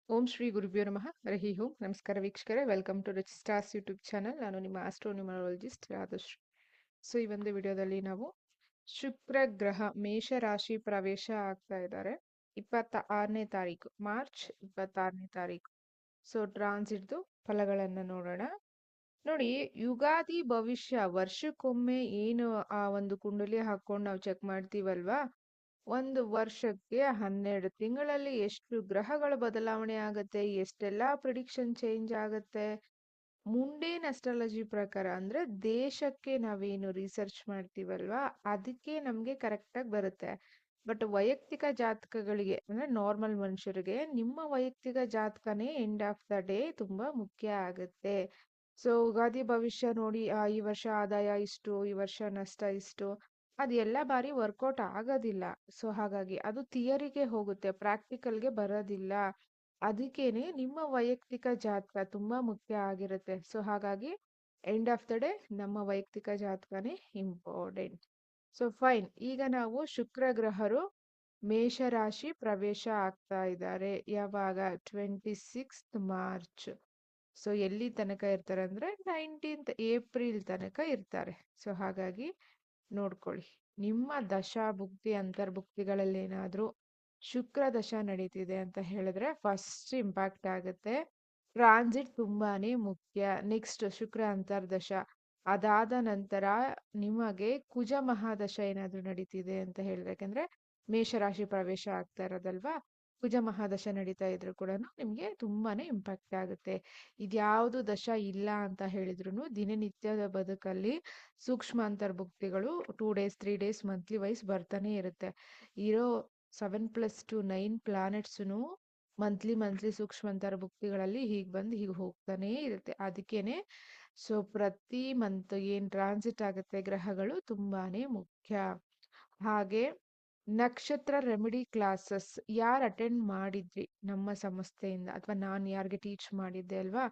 ಓಂ ಶ್ರೀ ಗುರುಭ್ಯೋ ನಮಃ ಹರಿ ಓಂ. ನಮಸ್ಕಾರ ವೀಕ್ಷಕರೇ, welcome to Rich Stars YouTube channel. ನಾನು ನಿಮ್ಮ ಆಸ್ಟ್ರೋನ್ಯೂಮರಾಲಜಿಸ್ಟ್ ರಾಧಶ್ರೀ. ಸೊ ಈ ಒಂದು ವಿಡಿಯೋದಲ್ಲಿ ನಾವು ಶುಕ್ರ ಗ್ರಹ ಮೇಷರಾಶಿ ಪ್ರವೇಶ ಆಗ್ತಾ ಇದ್ದಾರೆ 26ನೇ ತಾರೀಕು, ಮಾರ್ಚ್ 26ನೇ ತಾರೀಕು. ಸೊ ಟ್ರಾನ್ಸಿಟ್ದು ಫಲಗಳನ್ನ ನೋಡೋಣ. ನೋಡಿ, ಯುಗಾದಿ ಭವಿಷ್ಯ ವರ್ಷಕ್ಕೊಮ್ಮೆ ಏನು ಆ ಒಂದು ಕುಂಡಲಿ ಹಾಕೊಂಡು ನಾವು ಚೆಕ್ ಮಾಡ್ತೀವಲ್ವಾ, ಒಂದು ವರ್ಷಕ್ಕೆ 12 ತಿಂಗಳಲ್ಲಿ ಎಷ್ಟು ಗ್ರಹಗಳ ಬದಲಾವಣೆ ಆಗತ್ತೆ, ಎಷ್ಟೆಲ್ಲಾ ಪ್ರಿಡಿಕ್ಷನ್ ಚೇಂಜ್ ಆಗತ್ತೆ. ಮುಂಡೇನ್ ಅಸ್ಟ್ರಾಲಜಿ ಪ್ರಕಾರ ಅಂದ್ರೆ ದೇಶಕ್ಕೆ ನಾವೇನು ರಿಸರ್ಚ್ ಮಾಡ್ತೀವಲ್ವಾ, ಅದಕ್ಕೆ ನಮ್ಗೆ ಕರೆಕ್ಟ್ ಆಗಿ ಬರುತ್ತೆ. ಬಟ್ ವೈಯಕ್ತಿಕ ಜಾತಕಗಳಿಗೆ ಅಂದ್ರೆ ನಾರ್ಮಲ್ ಮನುಷ್ಯರಿಗೆ ನಿಮ್ಮ ವೈಯಕ್ತಿಕ ಜಾತಕನೇ ಎಂಡ್ ಆಫ್ ದ ಡೇ ತುಂಬಾ ಮುಖ್ಯ ಆಗುತ್ತೆ. ಸೊ ಯುಗಾದಿ ಭವಿಷ್ಯ ನೋಡಿ, ಈ ವರ್ಷ ಆದಾಯ ಇಷ್ಟು, ಈ ವರ್ಷ ನಷ್ಟ ಇಷ್ಟು, ಅದು ಎಲ್ಲ ಬಾರಿ ವರ್ಕೌಟ್ ಆಗೋದಿಲ್ಲ. ಸೊ ಹಾಗಾಗಿ ಅದು ಥಿಯರಿಗೆ ಹೋಗುತ್ತೆ, ಪ್ರಾಕ್ಟಿಕಲ್ಗೆ ಬರೋದಿಲ್ಲ. ಅದಕ್ಕೇನೆ ನಿಮ್ಮ ವೈಯಕ್ತಿಕ ಜಾತಕ ತುಂಬಾ ಮುಖ್ಯ ಆಗಿರುತ್ತೆ. ಸೊ ಹಾಗಾಗಿ ಎಂಡ್ ಆಫ್ ದ ಡೇ ನಮ್ಮ ವೈಯಕ್ತಿಕ ಜಾತಕನೇ ಇಂಪಾರ್ಟೆಂಟ್. ಸೊ ಫೈನ್, ಈಗ ನಾವು ಶುಕ್ರ ಗ್ರಹರು ಮೇಷರಾಶಿ ಪ್ರವೇಶ ಆಗ್ತಾ ಇದ್ದಾರೆ. ಯಾವಾಗ? 26th March. ಸೊ ಎಲ್ಲಿ ತನಕ ಇರ್ತಾರೆ ಅಂದ್ರೆ 19th ಏಪ್ರಿಲ್ ತನಕ ಇರ್ತಾರೆ. ಸೊ ಹಾಗಾಗಿ ನೋಡ್ಕೊಳ್ಳಿ, ನಿಮ್ಮ ದಶಾ ಭುಕ್ತಿ ಅಂತರ್ಭುಕ್ತಿಗಳಲ್ಲಿ ಏನಾದ್ರೂ ಶುಕ್ರ ದಶ ನಡೀತಿದೆ ಅಂತ ಹೇಳಿದ್ರೆ ಫಸ್ಟ್ ಇಂಪ್ಯಾಕ್ಟ್ ಆಗುತ್ತೆ. ಟ್ರಾನ್ಸಿಟ್ ತುಂಬಾನೇ ಮುಖ್ಯ. ನೆಕ್ಸ್ಟ್ ಶುಕ್ರ ಅಂತರ್ದಶ, ಅದಾದ ನಂತರ ನಿಮಗೆ ಕುಜ ಮಹಾದಶ ಏನಾದ್ರೂ ನಡೀತಿದೆ ಅಂತ ಹೇಳಿದ್ರೆ, ಯಾಕಂದ್ರೆ ಮೇಷರಾಶಿ ಪ್ರವೇಶ ಆಗ್ತಾ ಇರೋದಲ್ವಾ, ಕುಜ ಮಹಾದಶ ನಡೀತಾ ಇದ್ರು ಕೂಡ ನಿಮ್ಗೆ ತುಂಬಾನೇ ಇಂಪ್ಯಾಕ್ಟ್ ಆಗುತ್ತೆ. ಇದ್ಯಾವುದು ದಶ ಇಲ್ಲ ಅಂತ ಹೇಳಿದ್ರು ದಿನನಿತ್ಯದ ಬದುಕಲ್ಲಿ ಸೂಕ್ಷ್ಮ ಅಂತರ್ಭುಕ್ತಿಗಳು 2 days 3 days ಮಂತ್ಲಿ ವೈಸ್ ಬರ್ತಾನೆ ಇರುತ್ತೆ. ಇರೋ 7+2 9 ಪ್ಲಾನೆಟ್ಸ್ನು ಮಂತ್ಲಿ ಸೂಕ್ಷ್ಮ ಅಂತರ್ಭುಕ್ತಿಗಳಲ್ಲಿ ಹೀಗೆ ಬಂದು ಹೀಗೆ ಹೋಗ್ತಾನೆ ಇರುತ್ತೆ. ಅದಕ್ಕೇನೆ ಸೊ ಪ್ರತಿ ಮಂತ್ ಏನ್ ಟ್ರಾನ್ಸಿಟ್ ಆಗುತ್ತೆ ಗ್ರಹಗಳು ತುಂಬಾನೇ ಮುಖ್ಯ. ಹಾಗೆ ನಕ್ಷತ್ರ ರೆಮಿಡಿ ಕ್ಲಾಸಸ್ ಯಾರು ಅಟೆಂಡ್ ಮಾಡಿದ್ರಿ ನಮ್ಮ ಸಂಸ್ಥೆಯಿಂದ, ಅಥವಾ ನಾನು ಯಾರಿಗೆ ಟೀಚ್ ಮಾಡಿದ್ದೆ ಅಲ್ವಾ,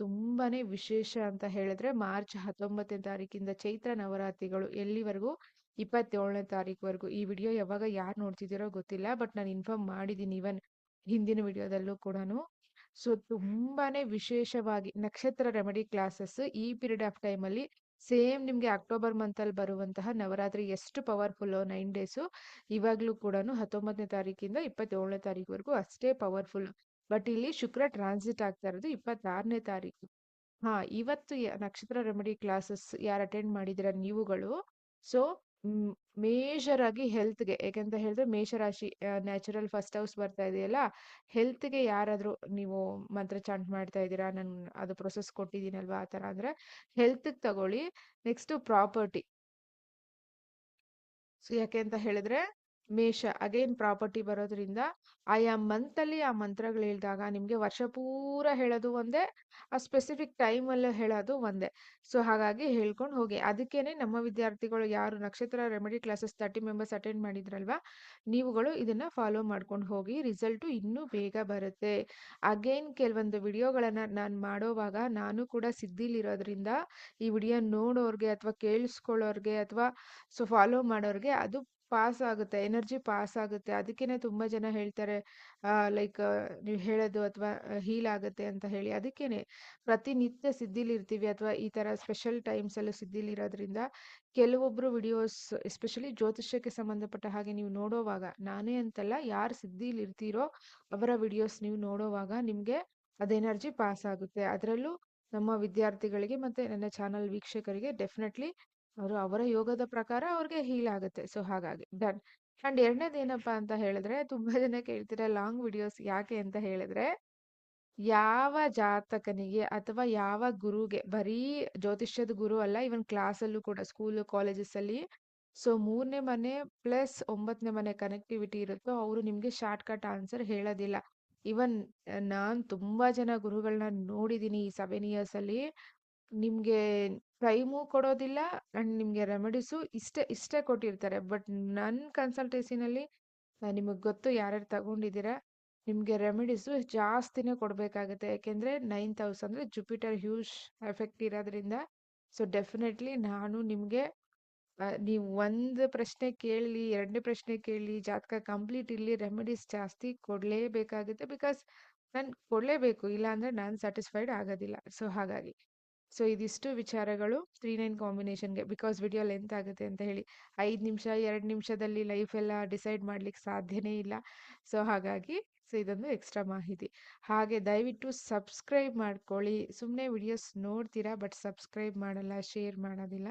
ತುಂಬಾನೇ ವಿಶೇಷ ಅಂತ ಹೇಳಿದ್ರೆ ಮಾರ್ಚ್ 19ನೇ ತಾರೀಕಿಂದ ಚೈತ್ರ ನವರಾತ್ರಿಗಳು ಎಲ್ಲಿವರೆಗೂ 27ನೇ ತಾರೀಕುವರೆಗೂ. ಈ ವಿಡಿಯೋ ಯಾವಾಗ ಯಾರು ನೋಡ್ತಿದ್ದೀರೋ ಗೊತ್ತಿಲ್ಲ, ಬಟ್ ನಾನು ಇನ್ಫಾರ್ಮ್ ಮಾಡಿದ್ದೀನಿ ಇವನ್ ಹಿಂದಿನ ವಿಡಿಯೋದಲ್ಲೂ ಕೂಡ. ಸೊ ತುಂಬಾನೇ ವಿಶೇಷವಾಗಿ ನಕ್ಷತ್ರ ರೆಮಿಡಿ ಕ್ಲಾಸಸ್ ಈ ಪೀರಿಯಡ್ ಆಫ್ ಟೈಮ್ ಅಲ್ಲಿ ಸೇಮ್ ನಿಮ್ಗೆ ಅಕ್ಟೋಬರ್ ಮಂತ್ ಅಲ್ಲಿ ಬರುವಂತಹ ನವರಾತ್ರಿ ಎಷ್ಟು ಪವರ್ಫುಲ್ 9 ಡೇಸು, ಇವಾಗ್ಲೂ ಕೂಡ 19ನೇ ತಾರೀಕಿಂದ 27ನೇ ತಾರೀಕುವರೆಗೂ ಅಷ್ಟೇ ಪವರ್ಫುಲ್. ಬಟ್ ಇಲ್ಲಿ ಶುಕ್ರ ಟ್ರಾನ್ಸಿಟ್ ಆಗ್ತಾ ಇರೋದು 26ನೇ ತಾರೀಕು. ಇವತ್ತು ನಕ್ಷತ್ರ ರೆಮಿಡಿ ಕ್ಲಾಸಸ್ ಯಾರು ಅಟೆಂಡ್ ಮಾಡಿದಿರ ನೀವುಗಳು, ಸೊ ಮೇಜರ್ ಆಗಿ ಹೆಲ್ತ್ಗೆ, ಯಾಕಂತ ಹೇಳಿದ್ರೆ ಮೇಷರಾಶಿ ನ್ಯಾಚುರಲ್ ಫಸ್ಟ್ ಹೌಸ್ ಬರ್ತಾ ಇದೆಯಲ್ಲ, ಹೆಲ್ತ್ಗೆ ಯಾರಾದ್ರೂ ನೀವು ಮಂತ್ರ ಚಾಂಟ್ ಮಾಡ್ತಾ ಇದ್ದೀರಾ, ನಾನು ಅದು ಪ್ರೊಸೆಸ್ ಕೊಟ್ಟಿದ್ದೀನಲ್ವಾ, ಆ ಥರ ಅಂದ್ರೆ ಹೆಲ್ತ್ಗೆ ತಗೊಳ್ಳಿ. Next property. ಸೊ ಯಾಕೆ ಅಂತ ಹೇಳಿದ್ರೆ ಮೇಷ ಅಗೇನ್ ಪ್ರಾಪರ್ಟಿ ಬರೋದ್ರಿಂದ ಆಯಾ ಮಂತ್ ಅಲ್ಲಿ ಆ ಮಂತ್ರಗಳು ಹೇಳಿದಾಗ ನಿಮ್ಗೆ ವರ್ಷ ಪೂರ ಹೇಳೋದು ಒಂದೇ, ಆ ಸ್ಪೆಸಿಫಿಕ್ ಟೈಮ್ ಅಲ್ಲೇ ಹೇಳೋದು ಒಂದೇ. ಸೊ ಹಾಗಾಗಿ ಹೇಳ್ಕೊಂಡು ಹೋಗಿ. ಅದಕ್ಕೇನೆ ನಮ್ಮ ವಿದ್ಯಾರ್ಥಿಗಳು ಯಾರು ನಕ್ಷತ್ರ ರೆಮಿಡಿ ಕ್ಲಾಸಸ್ 30 ಮೆಂಬರ್ಸ್ ಅಟೆಂಡ್ ಮಾಡಿದ್ರಲ್ವಾ, ನೀವುಗಳು ಇದನ್ನ ಫಾಲೋ ಮಾಡ್ಕೊಂಡು ಹೋಗಿ, ರಿಸಲ್ಟು ಇನ್ನೂ ಬೇಗ ಬರುತ್ತೆ. ಅಗೇನ್ ಕೆಲವೊಂದು ವಿಡಿಯೋಗಳನ್ನ ನಾನು ಮಾಡೋವಾಗ ನಾನು ಕೂಡ ಸಿದ್ಧಿಲಿರೋದ್ರಿಂದ ಈ ವಿಡಿಯೋ ನೋಡೋರ್ಗೆ ಅಥವಾ ಕೇಳಿಸ್ಕೊಳ್ಳೋರ್ಗೆ ಅಥವಾ ಸೊ ಫಾಲೋ ಮಾಡೋರ್ಗೆ ಅದು ಪಾಸ್ ಆಗುತ್ತೆ, ಎನರ್ಜಿ ಪಾಸ್ ಆಗುತ್ತೆ. ಅದಕ್ಕೇನೆ ತುಂಬಾ ಜನ ಹೇಳ್ತಾರೆ ಲೈಕ್ ನೀವು ಹೇಳೋದು ಅಥವಾ ಹೀಲ್ ಆಗುತ್ತೆ ಅಂತ ಹೇಳಿ. ಅದಕ್ಕೇನೆ ಪ್ರತಿನಿತ್ಯ ಸಿದ್ಧಿಲಿ ಇರ್ತೀವಿ ಅಥವಾ ಈ ತರ ಸ್ಪೆಷಲ್ ಟೈಮ್ಸ್ ಅಲ್ಲೂ ಸಿದ್ಧಿಲಿ ಇರೋದ್ರಿಂದ ಕೆಲವೊಬ್ರು ವಿಡಿಯೋಸ್ ಎಸ್ಪೆಷಲಿ ಜ್ಯೋತಿಷ್ಯಕ್ಕೆ ಸಂಬಂಧಪಟ್ಟ ಹಾಗೆ ನೀವು ನೋಡೋವಾಗ, ನಾನೇ ಅಂತಲ್ಲ, ಯಾರು ಸಿದ್ಧಿಲಿ ಇರ್ತೀರೋ ಅವರ ವಿಡಿಯೋಸ್ ನೀವು ನೋಡೋವಾಗ ನಿಮ್ಗೆ ಅದ್ ಎನರ್ಜಿ ಪಾಸ್ ಆಗುತ್ತೆ. ಅದರಲ್ಲೂ ನಮ್ಮ ವಿದ್ಯಾರ್ಥಿಗಳಿಗೆ ಮತ್ತೆ ನನ್ನ ಚಾನಲ್ ವೀಕ್ಷಕರಿಗೆ ಡೆಫಿನೆಟ್ಲಿ ಅವರ ಯೋಗದ ಪ್ರಕಾರ ಅವ್ರಿಗೆ ಹೀಲ್ ಆಗುತ್ತೆ. ಸೊ ಹಾಗಾಗಿ ಡನ್. ಅಂಡ್ ಎರಡನೇದು ಏನಪ್ಪಾ ಅಂತ ಹೇಳಿದ್ರೆ, ತುಂಬಾ ಜನ ಕೇಳ್ತೀರಾ ಲಾಂಗ್ ವಿಡಿಯೋಸ್ ಯಾಕೆ ಅಂತ ಹೇಳಿದ್ರೆ, ಯಾವ ಜಾತಕನಿಗೆ ಅಥವಾ ಯಾವ ಗುರುಗೆ, ಬರೀ ಜ್ಯೋತಿಷ್ಯದ ಗುರು ಅಲ್ಲ, ಇವನ್ ಕ್ಲಾಸಲ್ಲೂ ಕೂಡ ಸ್ಕೂಲ್ ಕಾಲೇಜಸ್ ಅಲ್ಲಿ ಸೊ 3ನೇ ಮನೆ ಪ್ಲಸ್ 9ನೇ ಮನೆ ಕನೆಕ್ಟಿವಿಟಿ ಇರುತ್ತೋ ಅವರು ನಿಮ್ಗೆ ಶಾರ್ಟ್ ಕಟ್ ಆನ್ಸರ್ ಹೇಳೋದಿಲ್ಲ. ಇವನ್ ನಾನ್ ತುಂಬಾ ಜನ ಗುರುಗಳನ್ನ ನೋಡಿದೀನಿ ಈ 7 years ಅಲ್ಲಿ. ನಿಮ್ಗೆ ಟೈಮು ಕೊಡೋದಿಲ್ಲ ಅಂಡ್ ನಿಮ್ಗೆ ರೆಮಿಡೀಸು ಇಷ್ಟೇ ಕೊಟ್ಟಿರ್ತಾರೆ. ಬಟ್ ನನ್ನ ಕನ್ಸಲ್ಟೇಸಿನಲ್ಲಿ ನಿಮಗೆ ಗೊತ್ತು ಯಾರ್ಯಾರು ತಗೊಂಡಿದ್ದೀರಾ, ನಿಮ್ಗೆ ರೆಮಿಡೀಸು ಜಾಸ್ತಿನೇ ಕೊಡ್ಬೇಕಾಗುತ್ತೆ. ಯಾಕೆಂದ್ರೆ 9th ಹೌಸ್ ಅಂದ್ರೆ ಜುಪಿಟರ್ ಹ್ಯೂಜ್ ಎಫೆಕ್ಟ್ ಇರೋದ್ರಿಂದ. ಸೊ ಡೆಫಿನೆಟ್ಲಿ ನಾನು ನಿಮ್ಗೆ ನೀವು ಒಂದು ಪ್ರಶ್ನೆ ಕೇಳಲಿ, ಎರಡನೇ ಪ್ರಶ್ನೆ ಕೇಳಲಿ, ಜಾತಕ ಕಂಪ್ಲೀಟ್ ಇರಲಿ, ರೆಮಿಡೀಸ್ ಜಾಸ್ತಿ ಕೊಡ್ಲೇಬೇಕಾಗುತ್ತೆ. ಬಿಕಾಸ್ ನಾನು ಕೊಡಲೇಬೇಕು, ಇಲ್ಲ ಅಂದರೆ ನಾನು ಸ್ಯಾಟಿಸ್ಫೈಡ್ ಆಗೋದಿಲ್ಲ. ಸೊ ಹಾಗಾಗಿ ಸೊ ಇದಿಷ್ಟು ವಿಚಾರಗಳು 3-9 ಕಾಂಬಿನೇಷನ್ಗೆ. ಬಿಕಾಸ್ ವಿಡಿಯೋ ಲೆಂತ್ ಆಗುತ್ತೆ ಅಂತ ಹೇಳಿ 5 ನಿಮಿಷ 2 ನಿಮಿಷದಲ್ಲಿ ಲೈಫ್ ಎಲ್ಲ ಡಿಸೈಡ್ ಮಾಡ್ಲಿಕ್ಕೆ ಸಾಧ್ಯನೇ ಇಲ್ಲ. ಸೊ ಹಾಗಾಗಿ ಸೊ ಇದೊಂದು ಎಕ್ಸ್ಟ್ರಾ ಮಾಹಿತಿ. ಹಾಗೆ ದಯವಿಟ್ಟು ಸಬ್ಸ್ಕ್ರೈಬ್ ಮಾಡ್ಕೊಳ್ಳಿ. ಸುಮ್ಮನೆ ವಿಡಿಯೋಸ್ ನೋಡ್ತೀರಾ ಬಟ್ ಸಬ್ಸ್ಕ್ರೈಬ್ ಮಾಡಲ್ಲ, ಶೇರ್ ಮಾಡೋದಿಲ್ಲ.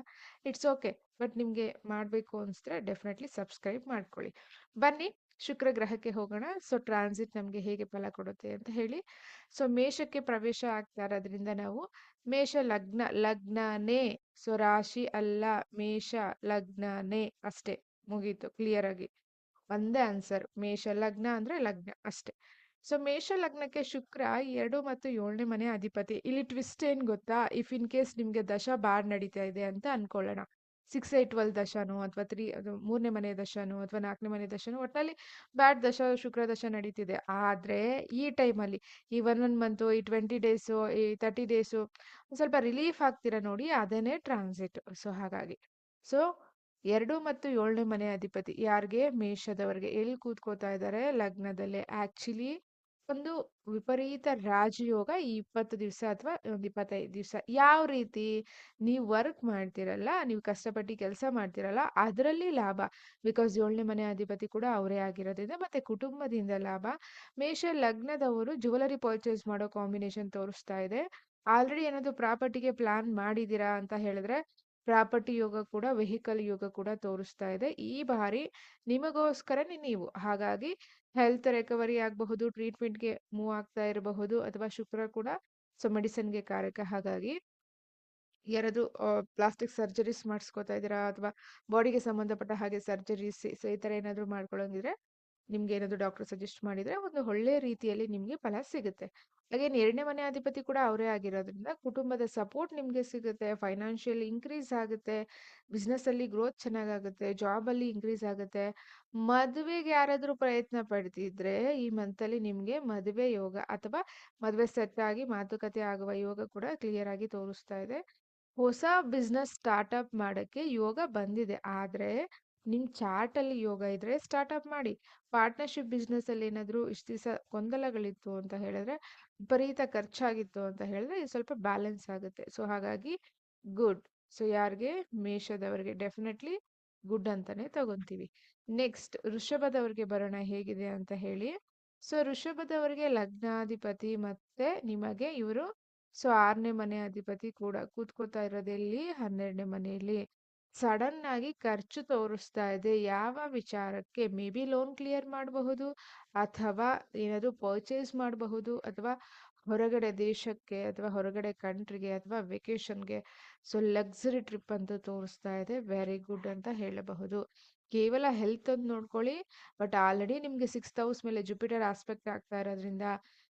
ಇಟ್ಸ್ ಓಕೆ, ಬಟ್ ನಿಮಗೆ ಮಾಡಬೇಕು ಅನಿಸಿದ್ರೆ ಡೆಫಿನೆಟ್ಲಿ ಸಬ್ಸ್ಕ್ರೈಬ್ ಮಾಡ್ಕೊಳ್ಳಿ. ಬನ್ನಿ ಶುಕ್ರ ಗ್ರಹಕ್ಕೆ ಹೋಗೋಣ. ಸೊ ಟ್ರಾನ್ಸಿಟ್ ನಮಗೆ ಹೇಗೆ ಫಲ ಕೊಡುತ್ತೆ ಅಂತ ಹೇಳಿ. ಸೊ ಮೇಷಕ್ಕೆ ಪ್ರವೇಶ ಆಗ್ತಾ ಇರೋದ್ರಿಂದ ನಾವು ಮೇಷ ಲಗ್ನ, ಲಗ್ನನೇ. ಸೊ ರಾಶಿ ಅಲ್ಲ, ಮೇಷ ಲಗ್ನನೇ ಅಷ್ಟೇ, ಮುಗೀತು ಕ್ಲಿಯರ್ ಆಗಿ. ಒಂದೇ ಆನ್ಸರ್, ಮೇಷ ಲಗ್ನ ಅಂದ್ರೆ ಲಗ್ನ ಅಷ್ಟೇ. ಸೊ ಮೇಷ ಲಗ್ನಕ್ಕೆ ಶುಕ್ರ 2 ಮತ್ತು 7ನೇ ಮನೆ ಅಧಿಪತಿ. ಇಲ್ಲಿ ಟ್ವಿಸ್ಟ್ ಏನ್ ಗೊತ್ತಾ, ಇಫ್ ಇನ್ ಕೇಸ್ ನಿಮ್ಗೆ ದಶ ಬಾರ್ ನಡೀತಾ ಇದೆ ಅಂತ ಅನ್ಕೊಳ್ಳೋಣ, 6-8-12 ದಶನೋ ಅಥವಾ ಅದು 3ನೇ ಮನೆ ದಶನೋ ಅಥವಾ 4ನೇ ಮನೆ ದಶನೋ, ಒಟ್ಟಲ್ಲಿ ಬ್ಯಾಡ್ ದಶ ಶುಕ್ರ ದಶ ನಡೀತಿದೆ. ಆದ್ರೆ ಈ ಟೈಮಲ್ಲಿ ಈ 1 ಮಂತು, ಈ 20 ಡೇಸು, ಈ 30 ಡೇಸು ಸ್ವಲ್ಪ ರಿಲೀಫ್ ಆಗ್ತೀರಾ ನೋಡಿ, ಅದೇನೇ ಟ್ರಾನ್ಸಿಟ್. ಸೊ ಹಾಗಾಗಿ ಸೊ 2 ಮತ್ತು 7ನೇ ಮನೆ ಅಧಿಪತಿ ಯಾರಿಗೆ, ಮೇಷದವರಿಗೆ ಎಲ್ಲಿ ಕೂತ್ಕೋತಾ ಇದ್ದಾರೆ, ಲಗ್ನದಲ್ಲೇ. ಆಕ್ಚುಲಿ ಒಂದು ವಿಪರೀತ ರಾಜಯೋಗ ಈ 20 ದಿವಸ ಅಥವಾ ಒಂದು 25 ದಿವಸ. ಯಾವ ರೀತಿ, ನೀವು ವರ್ಕ್ ಮಾಡ್ತಿರಲ್ಲ, ನೀವು ಕಷ್ಟಪಟ್ಟು ಕೆಲಸ ಮಾಡ್ತಿರಲ್ಲ, ಅದರಲ್ಲಿ ಲಾಭ. ಬಿಕಾಸ್ 7ನೇ ಮನೆ ಅಧಿಪತಿ ಕೂಡ ಅವರೇ ಆಗಿರೋದ್ರಿಂದ, ಮತ್ತೆ ಕುಟುಂಬದಿಂದ ಲಾಭ. ಮೇಷ ಲಗ್ನದವರು ಜುವೆಲರಿ ಪರ್ಚೇಸ್ ಮಾಡೋ ಕಾಂಬಿನೇಷನ್ ತೋರಿಸ್ತಾ ಇದೆ. ಆಲ್ರೆಡಿ ಏನಾದ್ರು ಪ್ರಾಪರ್ಟಿಗೆ ಪ್ಲಾನ್ ಮಾಡಿದೀರಾ ಅಂತ ಹೇಳಿದ್ರೆ ಪ್ರಾಪರ್ಟಿ ಯೋಗ ಕೂಡ, ವೆಹಿಕಲ್ ಯೋಗ ಕೂಡ ತೋರಿಸ್ತಾ ಇದೆ ಈ ಬಾರಿ ನಿಮಗೋಸ್ಕರನೇ ನೀವು. ಹಾಗಾಗಿ ಹೆಲ್ತ್ ರಿಕವರಿ ಆಗಬಹುದು, ಟ್ರೀಟ್ಮೆಂಟ್ಗೆ ಮೂವ್ ಆಗ್ತಾ ಇರಬಹುದು, ಅಥವಾ ಶುಕ್ರ ಕೂಡ ಸೊ ಮೆಡಿಸಿನ್ಗೆ ಕಾರಕ. ಹಾಗಾಗಿ ಯಾರಾದ್ರೂ ಪ್ಲಾಸ್ಟಿಕ್ ಸರ್ಜರೀಸ್ ಮಾಡಿಸ್ಕೋತಾ ಇದ್ದೀರಾ ಅಥವಾ ಬಾಡಿಗೆ ಸಂಬಂಧಪಟ್ಟ ಹಾಗೆ ಸರ್ಜರೀಸ್, ಸೊ ಈ ಥರ ಏನಾದರೂ ಮಾಡ್ಕೊಳ್ಳೋಂಗಿದ್ರೆ ನಿಮ್ಗೆ ಏನಾದ್ರು ಡಾಕ್ಟರ್ ಸಜೆಸ್ಟ್ ಮಾಡಿದ್ರೆ ಒಂದು ಒಳ್ಳೆ ರೀತಿಯಲ್ಲಿ ನಿಮ್ಗೆ ಫಲ ಸಿಗುತ್ತೆ. ಅಗೇನ್ 2ನೇ ಮನೆ ಅಧಿಪತಿ ಕೂಡ ಅವರೇ ಆಗಿರೋದ್ರಿಂದ ಕುಟುಂಬದ ಸಪೋರ್ಟ್ ನಿಮ್ಗೆ ಸಿಗುತ್ತೆ, ಫೈನಾನ್ಷಿಯಲ್ ಇನ್ಕ್ರೀಸ್ ಆಗುತ್ತೆ, ಬಿಸ್ನೆಸ್ ಅಲ್ಲಿ ಗ್ರೋತ್ ಚೆನ್ನಾಗಾಗುತ್ತೆ, ಜಾಬ್ ಅಲ್ಲಿ ಇನ್ಕ್ರೀಸ್ ಆಗುತ್ತೆ. ಮದುವೆಗೆ ಯಾರಾದ್ರೂ ಪ್ರಯತ್ನ ಪಡ್ತಿದ್ರೆ ಈ ಮಂತಲ್ಲಿ ನಿಮ್ಗೆ ಮದುವೆ ಯೋಗ ಅಥವಾ ಮದುವೆ ಸೆಟ್ ಆಗಿ ಮಾತುಕತೆ ಆಗುವ ಯೋಗ ಕೂಡ ಕ್ಲಿಯರ್ ಆಗಿ ತೋರಿಸ್ತಾ ಇದೆ. ಹೊಸ ಬಿಸ್ನೆಸ್ ಸ್ಟಾರ್ಟ್ಅಪ್ ಮಾಡಕ್ಕೆ ಯೋಗ ಬಂದಿದೆ. ಆದ್ರೆ ನಿಮ್ ಚಾರ್ಟ್ ಅಲ್ಲಿ ಯೋಗ ಇದ್ರೆ ಸ್ಟಾರ್ಟ್ಅಪ್ ಮಾಡಿ. ಪಾರ್ಟ್ನರ್ಶಿಪ್ ಬಿಸ್ನೆಸ್ ಅಲ್ಲಿ ಏನಾದ್ರು ಇಷ್ಟು ದಿವಸ ಗೊಂದಲಗಳಿತ್ತು ಅಂತ ಹೇಳಿದ್ರೆ, ವಿಪರೀತ ಖರ್ಚಾಗಿತ್ತು ಅಂತ ಹೇಳಿದ್ರೆ, ಇದು ಸ್ವಲ್ಪ ಬ್ಯಾಲೆನ್ಸ್ ಆಗುತ್ತೆ. ಸೊ ಹಾಗಾಗಿ ಗುಡ್. ಸೊ ಯಾರಿಗೆ, ಮೇಷದವರಿಗೆ ಡೆಫಿನೆಟ್ಲಿ ಗುಡ್ ಅಂತಾನೆ ತಗೊಂತೀವಿ. ನೆಕ್ಸ್ಟ್ ಋಷಭದವರಿಗೆ ಬರೋಣ ಹೇಗಿದೆ ಅಂತ ಹೇಳಿ. ಸೊ ಋಷಭದವರಿಗೆ ಲಗ್ನಾಧಿಪತಿ ಮತ್ತೆ ನಿಮಗೆ ಇವರು ಸೊ 6ನೇ ಮನೆ ಅಧಿಪತಿ ಕೂಡ ಕೂತ್ಕೋತಾ ಇರೋದೆಲ್ಲಿ, 12ನೇ ಮನೆಯಲ್ಲಿ. ಸಡನ್ ಆಗಿ ಖರ್ಚು ತೋರಿಸ್ತಾ ಇದೆ. ಯಾವ ವಿಚಾರಕ್ಕೆ, ಮೇ ಬಿ ಲೋನ್ ಕ್ಲಿಯರ್ ಮಾಡಬಹುದು, ಅಥವಾ ಏನಾದ್ರು ಪರ್ಚೇಸ್ ಮಾಡಬಹುದು, ಅಥವಾ ಹೊರಗಡೆ ದೇಶಕ್ಕೆ ಅಥವಾ ಹೊರಗಡೆ ಕಂಟ್ರಿಗೆ ಅಥವಾ ವೆಕೇಶನ್ಗೆ. ಸೊ ಲಕ್ಸುರಿ ಟ್ರಿಪ್ ಅಂತ ತೋರಿಸ್ತಾ ಇದೆ. ವೆರಿ ಗುಡ್ ಅಂತ ಹೇಳಬಹುದು. ಕೇವಲ ಹೆಲ್ತ್ ಅಂತ ನೋಡ್ಕೊಳ್ಳಿ, ಬಟ್ ಆಲ್ರೆಡಿ ನಿಮ್ಗೆ 6th ಹೌಸ್ ಮೇಲೆ ಜುಪಿಟರ್ ಆಸ್ಪೆಕ್ಟ್ ಆಗ್ತಾ ಇರೋದ್ರಿಂದ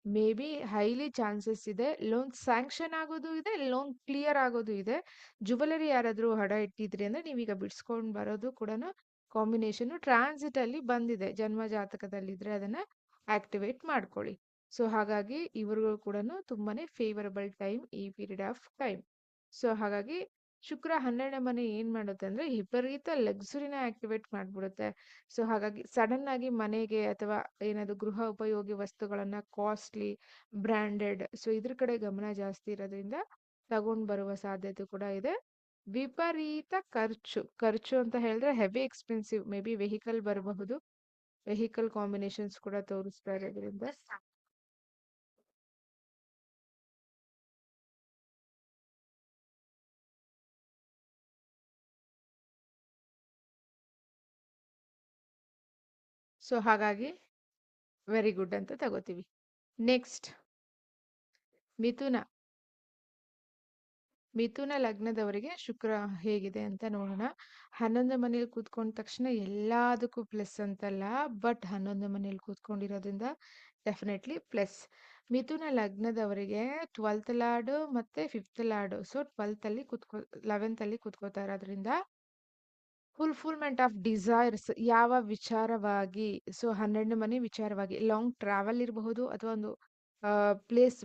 ಮೇ ಬಿ ಹೈಲಿ ಚಾನ್ಸಸ್ ಇದೆ ಲೋನ್ ಸ್ಯಾಂಕ್ಷನ್ ಆಗೋದು ಇದೆ, ಲೋನ್ ಕ್ಲಿಯರ್ ಆಗೋದು ಇದೆ. ಜುವೆಲರಿ ಯಾರಾದ್ರೂ ಹಡ ಇಟ್ಟಿದ್ರಿ ಅಂದ್ರೆ ನೀವೀಗ ಬಿಡಿಸ್ಕೊಂಡು ಬರೋದು ಕೂಡ ಕಾಂಬಿನೇಷನ್ ಟ್ರಾನ್ಸಿಟ್ ಅಲ್ಲಿ ಬಂದಿದೆ. ಜನ್ಮ ಜಾತಕದಲ್ಲಿದ್ರೆ ಅದನ್ನ ಆಕ್ಟಿವೇಟ್ ಮಾಡ್ಕೊಳ್ಳಿ. ಸೊ ಹಾಗಾಗಿ ಇವ್ರಿಗೂ ಕೂಡ ತುಂಬಾನೇ ಫೇವರಬಲ್ ಟೈಮ್ ಈ ಪೀರಿಯಡ್ ಆಫ್ ಟೈಮ್. ಸೊ ಹಾಗಾಗಿ ಶುಕ್ರ 12ನೇ ಮನೆ ಏನ್ ಮಾಡುತ್ತೆ ಅಂದ್ರೆ ವಿಪರೀತ ಲಕ್ಸುರಿನ ಆಕ್ಟಿವೇಟ್ ಮಾಡ್ಬಿಡುತ್ತೆ. ಸೊ ಹಾಗಾಗಿ ಸಡನ್ ಆಗಿ ಮನೆಗೆ ಅಥವಾ ಏನಾದ್ರು ಗೃಹ ಉಪಯೋಗಿ ವಸ್ತುಗಳನ್ನ ಕಾಸ್ಟ್ಲಿ, ಬ್ರ್ಯಾಂಡೆಡ್, ಸೊ ಇದ್ರ ಕಡೆ ಗಮನ ಜಾಸ್ತಿ ಇರೋದ್ರಿಂದ ತಗೊಂಡ್ ಬರುವ ಸಾಧ್ಯತೆ ಕೂಡ ಇದೆ. ವಿಪರೀತ ಖರ್ಚು, ಖರ್ಚು ಅಂತ ಹೇಳಿದ್ರೆ heavy expensive, may be vehicle ಬರಬಹುದು, ವೆಹಿಕಲ್ ಕಾಂಬಿನೇಷನ್ಸ್ ಕೂಡ ತೋರಿಸ್ತಾ ಇರೋದ್ರಿಂದ ಸೊ ಹಾಗಾಗಿ ವೆರಿ ಗುಡ್ ಅಂತ ತಗೋತೀವಿ. ನೆಕ್ಸ್ಟ್ ಮಿಥುನ. ಮಿಥುನ ಲಗ್ನದವರಿಗೆ ಶುಕ್ರ ಹೇಗಿದೆ ಅಂತ ನೋಡೋಣ. 11 ಮನೇಲಿ ಕೂತ್ಕೊಂಡ ತಕ್ಷಣ ಎಲ್ಲದಕ್ಕೂ ಪ್ಲಸ್ ಅಂತಲ್ಲ, ಬಟ್ 11 ಮನೇಲಿ ಕೂತ್ಕೊಂಡಿರೋದ್ರಿಂದ ಡೆಫಿನೆಟ್ಲಿ ಪ್ಲಸ್. ಮಿಥುನ ಲಗ್ನದವರಿಗೆ 12th ಲಾರ್ಡ್ ಮತ್ತೆ 5th ಲಾರ್ಡ್, ಸೊ 11th ಅಲ್ಲಿ ಕೂತ್ಕೋತಾ ಇರೋದ್ರಿಂದ ಫುಲ್ಫಿಲ್ಮೆಂಟ್ ಆಫ್ ಡಿಸೈರ್ಸ್. ಯಾವ ವಿಚಾರವಾಗಿ, ಸೊ 12ನೇ ಮನೆ ವಿಚಾರವಾಗಿ ಲಾಂಗ್ ಟ್ರಾವೆಲ್ ಇರಬಹುದು, ಅಥವಾ ಒಂದು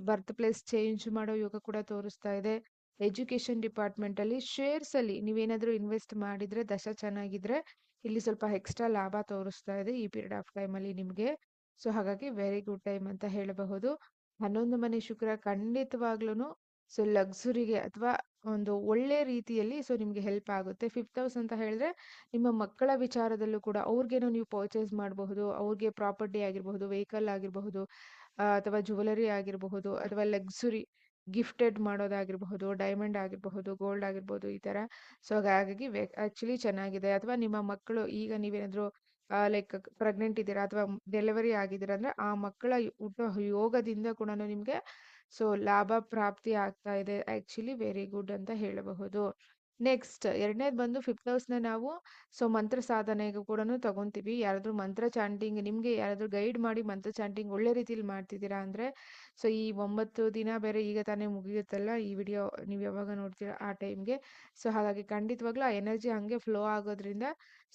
ಬರ್ತ್ ಪ್ಲೇಸ್ ಚೇಂಜ್ ಮಾಡೋ ಯೋಗ ಕೂಡ ತೋರಿಸ್ತಾ ಇದೆ. ಎಜುಕೇಶನ್ ಡಿಪಾರ್ಟ್ಮೆಂಟ್ ಅಲ್ಲಿ ಶೇರ್ಸ್ ಅಲ್ಲಿ ನೀವೇನಾದ್ರೂ ಇನ್ವೆಸ್ಟ್ ಮಾಡಿದ್ರೆ ದಶ ಚೆನ್ನಾಗಿದ್ರೆ ಇಲ್ಲಿ ಸ್ವಲ್ಪ ಎಕ್ಸ್ಟ್ರಾ ಲಾಭ ತೋರಿಸ್ತಾ ಇದೆ ಈ ಪೀರಿಯಡ್ ಆಫ್ ಟೈಮ್ ಅಲ್ಲಿ ನಿಮ್ಗೆ. ಸೊ ಹಾಗಾಗಿ ವೆರಿ ಗುಡ್ ಟೈಮ್ ಅಂತ ಹೇಳಬಹುದು. 11 ಮನೆ ಶುಕ್ರ ಖಂಡಿತವಾಗ್ಲೂ ಸೊ ಲಕ್ಸುರಿಗೆ ಅಥವಾ ಒಂದು ಒಳ್ಳೆ ರೀತಿಯಲ್ಲಿ ಸೊ ನಿಮ್ಗೆ ಹೆಲ್ಪ್ ಆಗುತ್ತೆ. 5th ಹೌಸ್ ಅಂತ ಹೇಳಿದ್ರೆ ನಿಮ್ಮ ಮಕ್ಕಳ ವಿಚಾರದಲ್ಲೂ ಕೂಡ ಅವ್ರಿಗೇನೋ ನೀವು ಪರ್ಚೇಸ್ ಮಾಡಬಹುದು. ಅವ್ರಿಗೆ ಪ್ರಾಪರ್ಟಿ ಆಗಿರಬಹುದು, ವೆಹಿಕಲ್ ಆಗಿರಬಹುದು, ಅಥವಾ ಜ್ಯುವೆಲರಿ ಆಗಿರಬಹುದು, ಅಥವಾ ಲಕ್ಸುರಿ ಗಿಫ್ಟೆಡ್ ಮಾಡೋದಾಗಿರಬಹುದು, ಡೈಮಂಡ್ ಆಗಿರಬಹುದು, ಗೋಲ್ಡ್ ಆಗಿರ್ಬೋದು, ಈ ತರ. ಸೊ ಹಾಗಾಗಿ ಆಕ್ಚುಲಿ ಚೆನ್ನಾಗಿದೆ. ಅಥವಾ ನಿಮ್ಮ ಮಕ್ಕಳು ಈಗ ನೀವೇನಾದ್ರು ಲೈಕ್ ಪ್ರೆಗ್ನೆಂಟ್ ಇದ್ದೀರಾ ಅಥವಾ ಡೆಲಿವರಿ ಆಗಿದ್ದೀರಾ ಅಂದ್ರೆ ಆ ಮಕ್ಕಳ ಹುಟ್ಟೋ ಯೋಗದಿಂದ ಕೂಡ ನಿಮ್ಗೆ ಸೊ ಲಾಭ ಪ್ರಾಪ್ತಿ ಆಗ್ತಾ ಇದೆ. ಆಕ್ಚುಲಿ ವೆರಿ ಗುಡ್ ಅಂತ ಹೇಳಬಹುದು. ನೆಕ್ಸ್ಟ್ ಎರಡನೇದು ಬಂದು 5th ಹೌಸ್ನ ನಾವು ಸೊ ಮಂತ್ರ ಸಾಧನೆಗೂ ಕೂಡ ತಗೊಂತೀವಿ. ಯಾರಾದ್ರೂ ಮಂತ್ರ ಚಾಂಟಿಂಗ್ ನಿಮ್ಗೆ ಯಾರಾದ್ರೂ ಗೈಡ್ ಮಾಡಿ ಮಂತ್ರ ಚಾಂಟಿಂಗ್ ಒಳ್ಳೆ ರೀತಿಲಿ ಮಾಡ್ತಿದ್ದೀರಾ ಅಂದ್ರೆ ಸೊ ಈ 9 ದಿನ ಬೇರೆ ಈಗ ತಾನೇ ಮುಗಿಯುತ್ತಲ್ಲ, ಈ ವಿಡಿಯೋ ನೀವು ಯಾವಾಗ ನೋಡ್ತೀರಾ ಆ ಟೈಮ್ಗೆ. ಸೊ ಹಾಗಾಗಿ ಖಂಡಿತವಾಗ್ಲೂ ಆ ಎನರ್ಜಿ ಹಂಗೆ ಫ್ಲೋ ಆಗೋದ್ರಿಂದ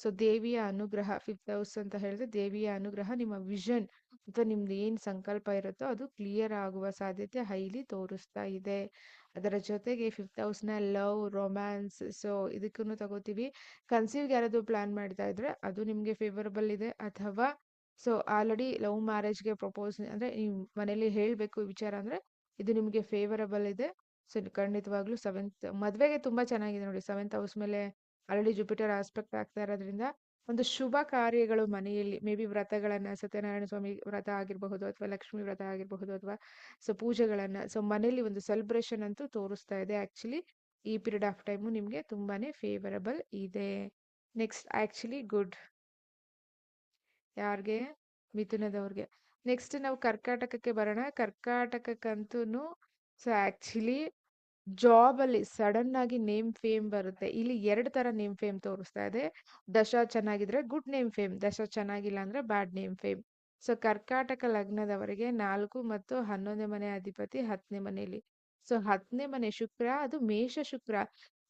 ಸೊ ದೇವಿಯ ಅನುಗ್ರಹ, 5th ಹೌಸ್ ಅಂತ ಹೇಳಿದ್ರೆ ದೇವಿಯ ಅನುಗ್ರಹ ನಿಮ್ಮ ವಿಷನ್ ಅಥವಾ ನಿಮ್ದು ಏನ್ ಸಂಕಲ್ಪ ಇರುತ್ತೋ ಅದು ಕ್ಲಿಯರ್ ಆಗುವ ಸಾಧ್ಯತೆ ಹೈಲಿ ತೋರಿಸ್ತಾ ಇದೆ. ಅದರ ಜೊತೆಗೆ 5th ಹೌಸ್ನ ಲವ್, ರೊಮ್ಯಾನ್ಸ್ ಸೊ ಇದಕ್ಕೂ ತಗೋತೀವಿ. ಕನ್ಸೀವ್ಗೆ ಯಾರಾದ್ರು ಪ್ಲಾನ್ ಮಾಡ್ತಾ ಇದ್ರೆ ಅದು ನಿಮ್ಗೆ ಫೇವರಬಲ್ ಇದೆ. ಅಥವಾ ಸೊ ಆಲ್ರೆಡಿ ಲವ್ ಮ್ಯಾರೇಜ್ಗೆ ಪ್ರಪೋಸ್ ಅಂದ್ರೆ ನೀವು ಮನೇಲಿ ಹೇಳ್ಬೇಕು ಈ ವಿಚಾರ ಅಂದ್ರೆ ಇದು ನಿಮ್ಗೆ ಫೇವರಬಲ್ ಇದೆ. ಸೊ ಖಂಡಿತವಾಗ್ಲೂ 7th ಮದ್ವೆಗೆ ತುಂಬಾ ಚೆನ್ನಾಗಿದೆ ನೋಡಿ. 7th ಹೌಸ್ ಮೇಲೆ ಆಲ್ರೆಡಿ ಜುಪಿಟರ್ ಆಸ್ಪೆಕ್ಟ್ ಆಗ್ತಾ ಇರೋದ್ರಿಂದ ಒಂದು ಶುಭ ಕಾರ್ಯಗಳು ಮನೆಯಲ್ಲಿ ಮೇ ಬಿ ವ್ರತಗಳನ್ನ, ಸತ್ಯನಾರಾಯಣ ಸ್ವಾಮಿ ವ್ರತ ಆಗಿರಬಹುದು ಅಥವಾ ಲಕ್ಷ್ಮಿ ವ್ರತ ಆಗಿರಬಹುದು ಅಥವಾ ಸೊ ಪೂಜೆಗಳನ್ನ ಸೊ ಮನೇಲಿ ಒಂದು ಸೆಲೆಬ್ರೇಷನ್ ಅಂತೂ ತೋರಿಸ್ತಾ ಇದೆ. ಆಕ್ಚುಲಿ ಈ ಪೀರಿಯಡ್ ಆಫ್ ಟೈಮು ನಿಮ್ಗೆ ತುಂಬಾನೇ ಫೇವರಬಲ್ ಇದೆ. ನೆಕ್ಸ್ಟ್ ಆಕ್ಚುಲಿ ಗುಡ್ ಯಾರ್ಗೆ? ಮಿಥುನದವ್ರಿಗೆ. ನೆಕ್ಸ್ಟ್ ನಾವು ಕರ್ಕಾಟಕಕ್ಕೆ ಬರೋಣ. ಕರ್ಕಾಟಕಕ್ಕಂತೂ ಸೊ ಆಕ್ಚುಲಿ ಜಾಬ್ ಅಲ್ಲಿ ಸಡನ್ ಆಗಿ ನೇಮ್ ಫೇಮ್ ಬರುತ್ತೆ. ಇಲ್ಲಿ 2 ತರ ನೇಮ್ ಫೇಮ್ ತೋರಿಸ್ತಾ ಇದೆ. ದಶ ಚೆನ್ನಾಗಿದ್ರೆ ಗುಡ್ ನೇಮ್ ಫೇಮ್, ದಶ ಚೆನ್ನಾಗಿಲ್ಲ ಅಂದ್ರೆ ಬ್ಯಾಡ್ ನೇಮ್ ಫೇಮ್. ಸೊ ಕರ್ಕಾಟಕ ಲಗ್ನದವರಿಗೆ 4 ಮತ್ತು 11ನೇ ಮನೆ ಅಧಿಪತಿ 10ನೇ ಮನೆಯಲ್ಲಿ. ಸೊ 10ನೇ ಮನೆ ಶುಕ್ರ ಅದು ಮೇಷ ಶುಕ್ರ.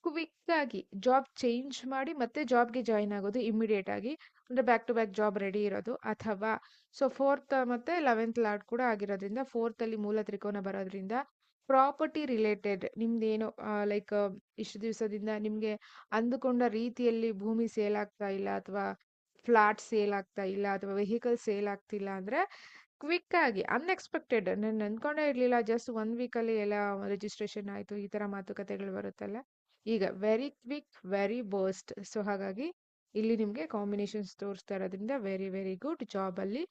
ಕ್ವಿಕ್ ಆಗಿ ಜಾಬ್ ಚೇಂಜ್ ಮಾಡಿ ಮತ್ತೆ ಜಾಬ್ಗೆ ಜಾಯಿನ್ ಆಗೋದು ಇಮಿಡಿಯೇಟ್ ಆಗಿ, ಅಂದ್ರೆ back to back job ready ಇರೋದು. ಅಥವಾ ಸೊ 4th ಮತ್ತೆ 11th ಲಾರ್ಡ್ ಕೂಡ ಆಗಿರೋದ್ರಿಂದ 4th ಅಲ್ಲಿ ಮೂಲ ತ್ರಿಕೋನ ಬರೋದ್ರಿಂದ ಪ್ರಾಪರ್ಟಿ ರಿಲೇಟೆಡ್ ನಿಮ್ದೇನು ಲೈಕ್ ಇಷ್ಟು ದಿವಸದಿಂದ ನಿಮ್ಗೆ ಅಂದುಕೊಂಡ ರೀತಿಯಲ್ಲಿ ಭೂಮಿ ಸೇಲ್ ಆಗ್ತಾ ಇಲ್ಲ ಅಥವಾ ಫ್ಲಾಟ್ ಸೇಲ್ ಆಗ್ತಾ ಇಲ್ಲ ಅಥವಾ ವೆಹಿಕಲ್ ಸೇಲ್ ಆಗ್ತಿಲ್ಲ ಅಂದ್ರೆ ಕ್ವಿಕ್ ಆಗಿ ಅನ್ಎಕ್ಸ್ಪೆಕ್ಟೆಡ್, ನಾನು ಅನ್ಕೊಂಡೇ ಇರ್ಲಿಲ್ಲ, ಜಸ್ಟ್ 1 ವೀಕ್ ಅಲ್ಲಿ ಎಲ್ಲ ರಿಜಿಸ್ಟ್ರೇಷನ್ ಆಯ್ತು, ಈ ತರ ಮಾತುಕತೆಗಳು ಬರುತ್ತಲ್ಲ, ಈಗ very quick very burst. So ಹಾಗಾಗಿ ಇಲ್ಲಿ ನಿಮ್ಗೆ ಕಾಂಬಿನೇಷನ್ಸ್ ತೋರಿಸ್ತಾ ಇರೋದ್ರಿಂದ ವೆರಿ ವೆರಿ ಗುಡ್. ಜಾಬ್ ಅಲ್ಲಿ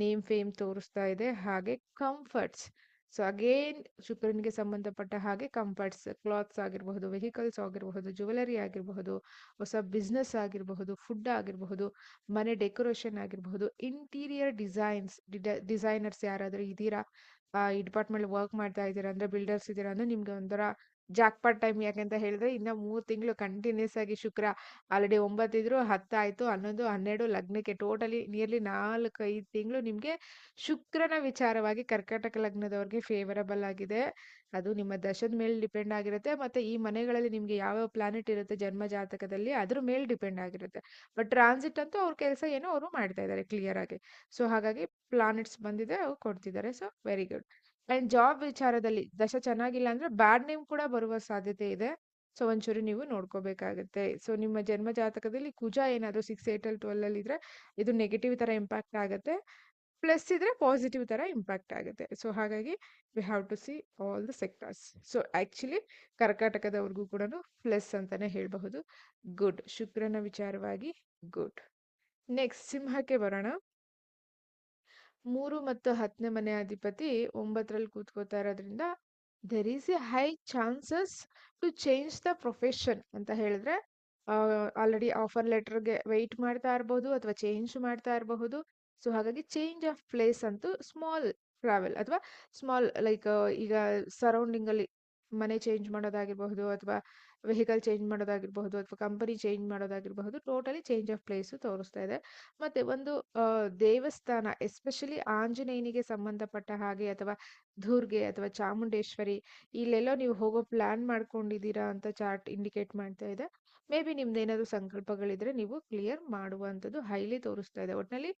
ನೇಮ್ ಫೇಮ್ ತೋರಿಸ್ತಾ ಇದೆ. ಹಾಗೆ ಕಂಫರ್ಟ್ಸ್ ಸೊ ಅಗೇನ್ ಶುಕ್ರನಿಗೆ ಸಂಬಂಧಪಟ್ಟ ಹಾಗೆ ಕಂಫರ್ಟ್ಸ್, ಕ್ಲಾತ್ಸ್ ಆಗಿರಬಹುದು, ವೆಹಿಕಲ್ಸ್ ಆಗಿರಬಹುದು, ಜ್ಯುವೆಲರಿ ಆಗಿರಬಹುದು, ಹೊಸ ಬಿಸ್ನೆಸ್ ಆಗಿರಬಹುದು, ಫುಡ್ ಆಗಿರಬಹುದು, ಮನೆ ಡೆಕೋರೇಷನ್ ಆಗಿರಬಹುದು, ಇಂಟೀರಿಯರ್ ಡಿಸೈನರ್ಸ್ ಯಾರಾದ್ರೂ ಇದ್ದೀರಾ, ಈ ಡಿಪಾರ್ಟ್ಮೆಂಟ್ ವರ್ಕ್ ಮಾಡ್ತಾ ಇದ್ದೀರಾ ಅಂದ್ರೆ ಬಿಲ್ಡರ್ಸ್ ಇದ್ದೀರಾ ಅಂದ್ರೆ ನಿಮ್ಗೆ ಒಂಥರ ಜಾಕ್ಪಾಟ್ ಟೈಮ್. ಯಾಕಂತ ಹೇಳಿದ್ರೆ ಇನ್ನ 3 ತಿಂಗಳು ಕಂಟಿನ್ಯೂಸ್ ಆಗಿ ಶುಕ್ರ ಆಲ್ರೆಡಿ 9 ಇದ್ರು 10 ಆಯ್ತು, 11, 12 ಲಗ್ನಕ್ಕೆ ಟೋಟಲಿ ನಿಯರ್ಲಿ 4-5 ತಿಂಗಳು ನಿಮ್ಗೆ ಶುಕ್ರನ ವಿಚಾರವಾಗಿ ಕರ್ಕಾಟಕ ಲಗ್ನದವ್ರಿಗೆ ಫೇವರಬಲ್ ಆಗಿದೆ. ಅದು ನಿಮ್ಮ ದಶದ ಮೇಲೆ ಡಿಪೆಂಡ್ ಆಗಿರುತ್ತೆ. ಮತ್ತೆ ಈ ಮನೆಗಳಲ್ಲಿ ನಿಮ್ಗೆ ಯಾವ ಪ್ಲಾನೆಟ್ ಇರುತ್ತೆ ಜನ್ಮ ಜಾತಕದಲ್ಲಿ ಅದ್ರ ಮೇಲೆ ಡಿಪೆಂಡ್ ಆಗಿರುತ್ತೆ. ಬಟ್ ಟ್ರಾನ್ಸಿಟ್ ಅಂತೂ ಅವ್ರ ಕೆಲಸ ಏನೋ ಅವರು ಮಾಡ್ತಾ ಇದ್ದಾರೆ ಕ್ಲಿಯರ್ ಆಗಿ. ಸೊ ಹಾಗಾಗಿ ಪ್ಲಾನೆಟ್ಸ್ ಬಂದಿದೆ, ಅವ್ರು ಕೊಡ್ತಿದ್ದಾರೆ. So very good. And job ವಿಚಾರದಲ್ಲಿ ದಶ ಚೆನ್ನಾಗಿಲ್ಲ ಅಂದ್ರೆ ಬ್ಯಾಡ್ ನೇಮ್ ಕೂಡ ಬರುವ ಸಾಧ್ಯತೆ ಇದೆ. ಸೊ ಒಂಚೂರು ನೀವು ನೋಡ್ಕೋಬೇಕಾಗುತ್ತೆ. ಸೊ ನಿಮ್ಮ ಜನ್ಮ ಜಾತಕದಲ್ಲಿ ಕುಜ ಏನಾದ್ರು 6, 8 ಅಲ್ಲಿ 12 ಅಲ್ಲಿ ಇದ್ರೆ ಇದು ನೆಗೆಟಿವ್ ತರ ಇಂಪ್ಯಾಕ್ಟ್ ಆಗುತ್ತೆ. ಪ್ಲಸ್ ಇದ್ರೆ ಪಾಸಿಟಿವ್ ತರ ಇಂಪ್ಯಾಕ್ಟ್ ಆಗುತ್ತೆ. ಸೊ ಹಾಗಾಗಿ we have to see all the sectors. So actually ಕರ್ಕಾಟಕದವ್ರಿಗೂ ಕೂಡ ಪ್ಲಸ್ ಅಂತಾನೆ ಹೇಳಬಹುದು. ಗುಡ್. ಶುಕ್ರನ ವಿಚಾರವಾಗಿ ಗುಡ್. ನೆಕ್ಸ್ಟ್ ಸಿಂಹಕ್ಕೆ ಬರೋಣ. 3 ಮತ್ತು 10ನೇ ಮನೆ ಅಧಿಪತಿ 9ರಲ್ಲಿ ಕೂತ್ಕೋತಾ ಇರೋದ್ರಿಂದ there is a high chances to change the profession ಅಂತ ಹೇಳಿದ್ರೆ ಆಲ್ರೆಡಿ ಆಫರ್ ಲೆಟರ್ಗೆ ವೆಯ್ಟ್ ಮಾಡ್ತಾ ಇರಬಹುದು ಅಥವಾ ಚೇಂಜ್ ಮಾಡ್ತಾ ಇರಬಹುದು. ಸೊ ಹಾಗಾಗಿ ಚೇಂಜ್ ಆಫ್ ಪ್ಲೇಸ್ ಅಂತೂ ಸ್ಮಾಲ್ ಟ್ರಾವೆಲ್ ಅಥವಾ ಸ್ಮಾಲ್ ಲೈಕ್ ಈಗ ಸರೌಂಡಿಂಗ್ ಅಲ್ಲಿ ಮನೆ ಚೇಂಜ್ ಮಾಡೋದಾಗಿರಬಹುದು ಅಥವಾ ವೆಹಿಕಲ್ ಚೇಂಜ್ ಮಾಡೋದಾಗಿರಬಹುದು ಅಥವಾ ಕಂಪನಿ ಚೇಂಜ್ ಮಾಡೋದಾಗಿರಬಹುದು, ಟೋಟಲಿ ಚೇಂಜ್ ಆಫ್ ಪ್ಲೇಸ್ ತೋರಿಸ್ತಾ ಇದೆ. ಮತ್ತೆ ಒಂದು ದೇವಸ್ಥಾನ ಎಸ್ಪೆಷಲಿ ಆಂಜನೇಯನಿಗೆ ಸಂಬಂಧಪಟ್ಟ ಹಾಗೆ ಅಥವಾ ದುರ್ಗೆ ಅಥವಾ ಚಾಮುಂಡೇಶ್ವರಿ ಇಲ್ಲೆಲ್ಲೋ ನೀವು ಹೋಗೋ ಪ್ಲಾನ್ ಮಾಡ್ಕೊಂಡಿದ್ದೀರಾ ಅಂತ ಚಾರ್ಟ್ ಇಂಡಿಕೇಟ್ ಮಾಡ್ತಾ ಇದೆ. ಮೇ ಬಿ ನಿಮ್ದು ಏನಾದ್ರು ಸಂಕಲ್ಪಗಳಿದ್ರೆ ನೀವು ಕ್ಲಿಯರ್ ಮಾಡುವಂಥದ್ದು ಹೈಲಿ ತೋರಿಸ್ತಾ ಇದೆ. ಒಟ್ನಲ್ಲಿ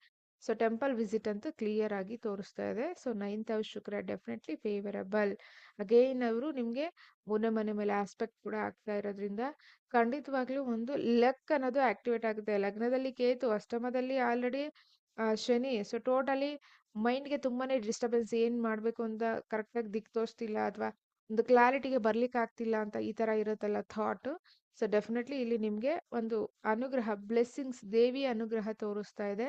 ಸೊ ಟೆಂಪಲ್ ವಿಸಿಟ್ ಅಂತೂ ಕ್ಲಿಯರ್ ಆಗಿ ತೋರಿಸ್ತಾ ಇದೆ. ಸೊ 9th ಹೌಸ್ ಶುಕ್ರ ಡೆಫಿನೆಟ್ಲಿ ಫೇವರಬಲ್. ಅಗೈನ್ ಅವರು ನಿಮ್ಗೆ ಮೂರನೇ ಮನೆ ಮೇಲೆ ಆಸ್ಪೆಕ್ಟ್ ಕೂಡ ಆಗ್ತಾ ಇರೋದ್ರಿಂದ ಖಂಡಿತವಾಗ್ಲೂ ಒಂದು ಲಕ್ ಅನ್ನೋದು ಆಕ್ಟಿವೇಟ್ ಆಗುತ್ತೆ. ಲಗ್ನದಲ್ಲಿ ಕೇತು, ಅಷ್ಟಮದಲ್ಲಿ ಆಲ್ರೆಡಿ ಶನಿ. ಸೊ ಟೋಟಲಿ ಮೈಂಡ್‌ಗೆ ತುಂಬಾನೇ ಡಿಸ್ಟರ್ಬೆನ್ಸ್ ಏನ್ ಮಾಡ್ಬೇಕು ಅಂತ ಕರೆಕ್ಟಾಗಿ ದಿಕ್ಕು ತೋಚ್ತಿಲ್ಲ ಅಥವಾ ಒಂದು ಕ್ಲಾರಿಟಿಗೆ ಬರ್ಲಿಕ್ಕೆ ಆಗ್ತಿಲ್ಲ ಅಂತ ಈ ತರ ಇರುತ್ತಲ್ಲ ಥಾಟ್. ಸೊ ಡೆಫಿನೆಟ್ಲಿ ಇಲ್ಲಿ ನಿಮ್ಗೆ ಒಂದು ಅನುಗ್ರಹ ಬ್ಲೆಸ್ಸಿಂಗ್ಸ್ ದೇವಿಯ ಅನುಗ್ರಹ ತೋರಿಸ್ತಾ ಇದೆ.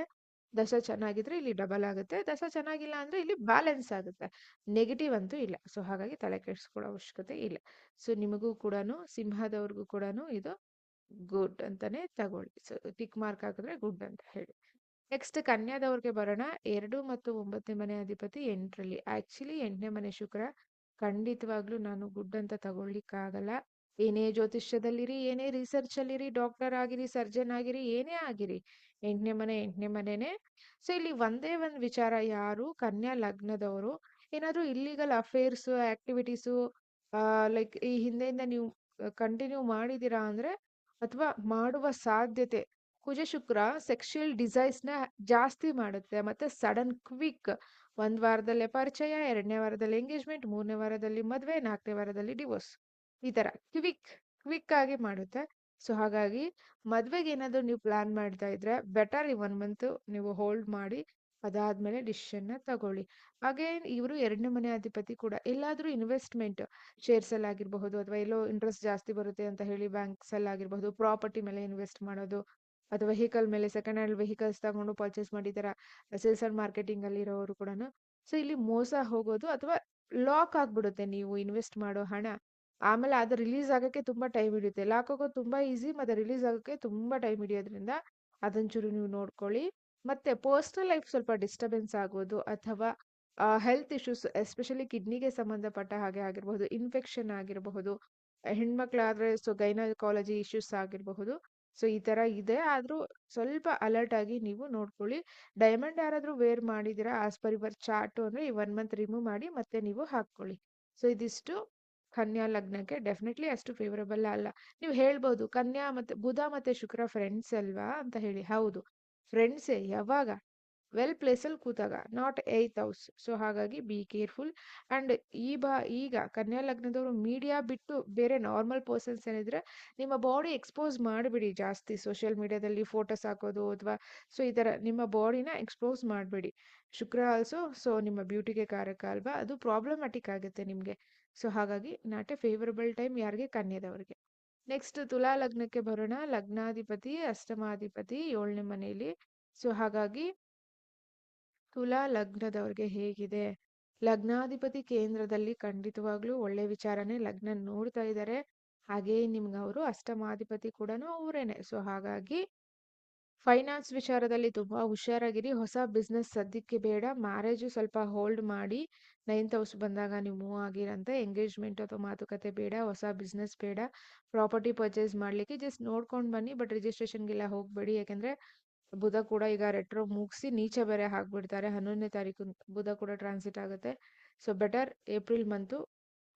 ದಶ ಚೆನ್ನಾಗಿದ್ರೆ ಇಲ್ಲಿ ಡಬಲ್ ಆಗುತ್ತೆ. ದಶ ಚೆನ್ನಾಗಿಲ್ಲ ಅಂದ್ರೆ ಇಲ್ಲಿ ಬ್ಯಾಲೆನ್ಸ್ ಆಗುತ್ತೆ. ನೆಗೆಟಿವ್ ಅಂತೂ ಇಲ್ಲ. ಸೊ ಹಾಗಾಗಿ ತಲೆ ಕೆಡಿಸ್ಕೊಳ್ಳೋ ಅವಶ್ಯಕತೆ ಇಲ್ಲ. ಸೊ ನಿಮಗೂ ಕೂಡನು ಸಿಂಹದವ್ರಿಗೂ ಕೂಡನು ಇದು ಗುಡ್ ಅಂತಾನೆ ತಗೊಳ್ಳಿ. ಸೊ ಟಿಕ್ ಮಾರ್ಕ್ ಹಾಕಿದ್ರೆ ಗುಡ್ ಅಂತ ಹೇಳಿ. ನೆಕ್ಸ್ಟ್ ಕನ್ಯಾದವ್ರಿಗೆ ಬರೋಣ. 2 ಮತ್ತು 9ನೇ ಮನೆ ಅಧಿಪತಿ 8ರಲ್ಲಿ. ಆಕ್ಚುಲಿ 8ನೇ ಮನೆ ಶುಕ್ರ ಖಂಡಿತವಾಗ್ಲೂ ನಾನು ಗುಡ್ ಅಂತ ತಗೊಳ್ಳಿಕ್ಕಾಗಲ್ಲ. ಏನೇ ಜ್ಯೋತಿಷ್ಯದಲ್ಲಿರಿ, ಏನೇ ರಿಸರ್ಚ್ ಅಲ್ಲಿರಿ, ಡಾಕ್ಟರ್ ಆಗಿರಿ, ಸರ್ಜನ್ ಆಗಿರಿ, ಏನೇ ಆಗಿರಿ, 8ನೇ ಮನೆನೇ. ಸೊ ಇಲ್ಲಿ ಒಂದೇ ಒಂದು ವಿಚಾರ, ಯಾರು ಕನ್ಯಾ ಲಗ್ನದವರು ಏನಾದ್ರೂ ಇಲ್ಲಿಗಲ್ ಅಫೇರ್ಸ್ ಆಕ್ಟಿವಿಟೀಸು ಲೈಕ್ ಈ ಹಿಂದೆಯಿಂದ ನೀವು ಕಂಟಿನ್ಯೂ ಮಾಡಿದೀರಾ ಅಂದ್ರೆ ಅಥವಾ ಮಾಡುವ ಸಾಧ್ಯತೆ, ಕುಜ ಶುಕ್ರ ಸೆಕ್ಷುಯಲ್ ಡಿಸೈರ್ಸ್ ನ ಜಾಸ್ತಿ ಮಾಡುತ್ತೆ. ಮತ್ತೆ ಸಡನ್ ಕ್ವಿಕ್, ಒಂದ್ ವಾರದಲ್ಲೇ ಪರಿಚಯ, 2ನೇ ವಾರದಲ್ಲಿ ಎಂಗೇಜ್ಮೆಂಟ್, 3ನೇ ವಾರದಲ್ಲಿ ಮದ್ವೆ, 4ನೇ ವಾರದಲ್ಲಿ ಡಿವೋರ್ಸ್. ಈ ತರ ಕ್ವಿಕ್ ಕ್ವಿಕ್ ಆಗಿ ಮಾಡುತ್ತೆ. ಸೊ ಹಾಗಾಗಿ ಮದ್ವೆಗೆ ಏನಾದ್ರು ನೀವು ಪ್ಲಾನ್ ಮಾಡ್ತಾ ಇದ್ರೆ ಬೆಟರ್ ಈ 1 ಮಂತ್ ನೀವು ಹೋಲ್ಡ್ ಮಾಡಿ ಅದಾದ್ಮೇಲೆ ಡಿಸಿಷನ್ ನ ತಗೊಳ್ಳಿ. ಹಾಗೆ ಇವರು 2ನೇ ಮನೆ ಅಧಿಪತಿ ಕೂಡ ಎಲ್ಲಾದ್ರೂ ಇನ್ವೆಸ್ಟ್ಮೆಂಟ್, ಶೇರ್ಸ್ ಅಲ್ಲಿ ಆಗಿರಬಹುದು ಅಥವಾ ಎಲ್ಲೋ ಇಂಟ್ರೆಸ್ಟ್ ಜಾಸ್ತಿ ಬರುತ್ತೆ ಅಂತ ಹೇಳಿ ಬ್ಯಾಂಕ್ಸ್ ಅಲ್ಲಿ ಆಗಿರಬಹುದು, ಪ್ರಾಪರ್ಟಿ ಮೇಲೆ ಇನ್ವೆಸ್ಟ್ ಮಾಡೋದು ಅಥವಾ ವೆಹಿಕಲ್ ಮೇಲೆ ಸೆಕೆಂಡ್ ಹ್ಯಾಂಡ್ ವೆಹಿಕಲ್ಸ್ ತಗೊಂಡು ಪರ್ಚೇಸ್ ಮಾಡಿದಾರ, ಸೇಲ್ಸ್ ಅಂಡ್ ಮಾರ್ಕೆಟಿಂಗ್ ಅಲ್ಲಿ ಇರೋರು ಕೂಡ. ಸೊ ಇಲ್ಲಿ ಮೋಸ ಹೋಗೋದು ಅಥವಾ ಲಾಕ್ ಆಗ್ಬಿಡುತ್ತೆ ನೀವು ಇನ್ವೆಸ್ಟ್ ಮಾಡೋ ಹಣ. ಆಮೇಲೆ ಅದು ರಿಲೀಸ್ ಆಗಕ್ಕೆ ತುಂಬಾ ಟೈಮ್ ಹಿಡಿಯುತ್ತೆ. ಲಾಕ್ ಆಗೋದು ತುಂಬಾ ಈಸಿ, ಮತ್ತೆ ರಿಲೀಸ್ ಆಗಕ್ಕೆ ತುಂಬಾ ಟೈಮ್ ಹಿಡಿಯೋದ್ರಿಂದ ಅದೊಂಚೂರು ನೀವು ನೋಡ್ಕೊಳ್ಳಿ. ಮತ್ತೆ ಪರ್ಸನಲ್ ಲೈಫ್ ಸ್ವಲ್ಪ ಡಿಸ್ಟರ್ಬೆನ್ಸ್ ಆಗೋದು ಅಥವಾ ಹೆಲ್ತ್ ಇಶ್ಯೂಸ್ ಎಸ್ಪೆಷಲಿ ಕಿಡ್ನಿಗೆ ಸಂಬಂಧಪಟ್ಟ ಹಾಗೆ ಆಗಿರಬಹುದು, ಇನ್ಫೆಕ್ಷನ್ ಆಗಿರಬಹುದು, ಹೆಣ್ಮಕ್ಳಾದ್ರೆ ಸೊ ಗೈನಕಾಲಜಿ ಇಶ್ಯೂಸ್ ಆಗಿರಬಹುದು. ಸೊ ಈ ತರ ಇದೆ. ಆದ್ರೂ ಸ್ವಲ್ಪ ಅಲರ್ಟ್ ಆಗಿ ನೀವು ನೋಡ್ಕೊಳ್ಳಿ. ಡೈಮಂಡ್ ಯಾರಾದ್ರೂ ವೇರ್ ಮಾಡಿದಿರಾ ಆಸ್ ಪರ್ ಯುವರ್ ಚಾರ್ಟ್ ಅಂದ್ರೆ ಈ 1 ಮಂತ್ ರಿಮೂವ್ ಮಾಡಿ ಮತ್ತೆ ನೀವು ಹಾಕೊಳ್ಳಿ. ಸೊ ಇದಿಷ್ಟು ಕನ್ಯಾ ಲಗ್ನಕ್ಕೆ ಡೆಫಿನೆಟ್ಲಿ ಅಷ್ಟು ಫೇವರಬಲ್ ಅಲ್ಲ. ನೀವು ಹೇಳ್ಬೋದು ಕನ್ಯಾ ಮತ್ತೆ ಬುಧ ಮತ್ತೆ ಶುಕ್ರ ಫ್ರೆಂಡ್ಸ್ ಅಲ್ವಾ ಅಂತ ಹೇಳಿ. ಹೌದು, ಫ್ರೆಂಡ್ಸೇ. ಯಾವಾಗ? ವೆಲ್ ಪ್ಲೇಸ್ ಅಲ್ಲಿ ಕೂತಾಗ, ನಾಟ್ 8th ಹೌಸ್. ಸೊ ಹಾಗಾಗಿ ಬಿ ಕೇರ್ಫುಲ್. ಅಂಡ್ ಈಗ ಕನ್ಯಾ ಲಗ್ನದವರು ಮೀಡಿಯಾ ಬಿಟ್ಟು ಬೇರೆ ನಾರ್ಮಲ್ ಪರ್ಸನ್ಸ್ ಏನಿದ್ರೆ ನಿಮ್ಮ ಬಾಡಿ ಎಕ್ಸ್ಪೋಸ್ ಮಾಡಿಬಿಡಿ ಜಾಸ್ತಿ. ಸೋಷಿಯಲ್ ಮೀಡಿಯಾದಲ್ಲಿ ಫೋಟೋಸ್ ಹಾಕೋದು ಅಥವಾ ಸೊ ಈ ತರ ನಿಮ್ಮ ಬಾಡಿನ ಎಕ್ಸ್ಪೋಸ್ ಮಾಡಬೇಡಿ. ಶುಕ್ರ ಆಲ್ಸೋ ಸೊ ನಿಮ್ಮ ಬ್ಯೂಟಿಗೆ ಕಾರಕ ಅಲ್ವಾ, ಅದು ಪ್ರಾಬ್ಲಮ್ಯಾಟಿಕ್ ಆಗುತ್ತೆ ನಿಮ್ಗೆ. ಸೊ ಹಾಗಾಗಿ ನಾಟ್ ಎ ಫೇವರಬಲ್ ಟೈಮ್ ಯಾರಿಗೆ? ಕನ್ಯಾದವರಿಗೆ. ನೆಕ್ಸ್ಟ್ ತುಲಾ ಲಗ್ನಕ್ಕೆ ಬರೋಣ. ಲಗ್ನಾಧಿಪತಿ ಅಷ್ಟಮಾಧಿಪತಿ 7ನೇ ಮನೆಯಲ್ಲಿ. ಸೊ ಹಾಗಾಗಿ ತುಲಾ ಲಗ್ನದವ್ರಿಗೆ ಹೇಗಿದೆ? ಲಗ್ನಾಧಿಪತಿ ಕೇಂದ್ರದಲ್ಲಿ ಖಂಡಿತವಾಗ್ಲೂ ಒಳ್ಳೆ ವಿಚಾರನೇ, ಲಗ್ನ ನೋಡ್ತಾ ಇದ್ದಾರೆ. ಹಾಗೆ ನಿಮ್ಗೆ ಅವರು ಅಷ್ಟಮಾಧಿಪತಿ ಕೂಡ ಅವರೇನೆ. ಸೊ ಹಾಗಾಗಿ ಫೈನಾನ್ಸ್ ವಿಚಾರದಲ್ಲಿ ತುಂಬಾ ಹುಷಾರಾಗಿರಿ. ಹೊಸ ಬಿಸ್ನೆಸ್ ಸದ್ಯಕ್ಕೆ ಬೇಡ. ಮ್ಯಾರೇಜು ಸ್ವಲ್ಪ ಹೋಲ್ಡ್ ಮಾಡಿ. 9th ಹೌಸ್ ಬಂದಾಗ ನೀವು ಮೂವ್ ಆಗಿರಂತೆ. ಎಂಗೇಜ್ಮೆಂಟ್ ಅಥವಾ ಮಾತುಕತೆ ಬೇಡ. ಹೊಸ ಬಿಸ್ನೆಸ್ ಬೇಡ. ಪ್ರಾಪರ್ಟಿ ಪರ್ಚೇಸ್ ಮಾಡ್ಲಿಕ್ಕೆ ಜಸ್ಟ್ ನೋಡ್ಕೊಂಡು ಬನ್ನಿ. ಬಟ್ ರಿಜಿಸ್ಟ್ರೇಷನ್ಗೆಲ್ಲ ಹೋಗ್ಬೇಡಿ. ಯಾಕಂದ್ರೆ ಬುಧ ಕೂಡ ಈಗ ರೆಟ್ರೋ ಮುಗಿಸಿ ನೀಚ ಬೇರೆ ಹಾಕ್ಬಿಡ್ತಾರೆ. 11ನೇ ತಾರೀಕು ಬುಧ ಕೂಡ ಟ್ರಾನ್ಸಿಟ್ ಆಗುತ್ತೆ. So better April month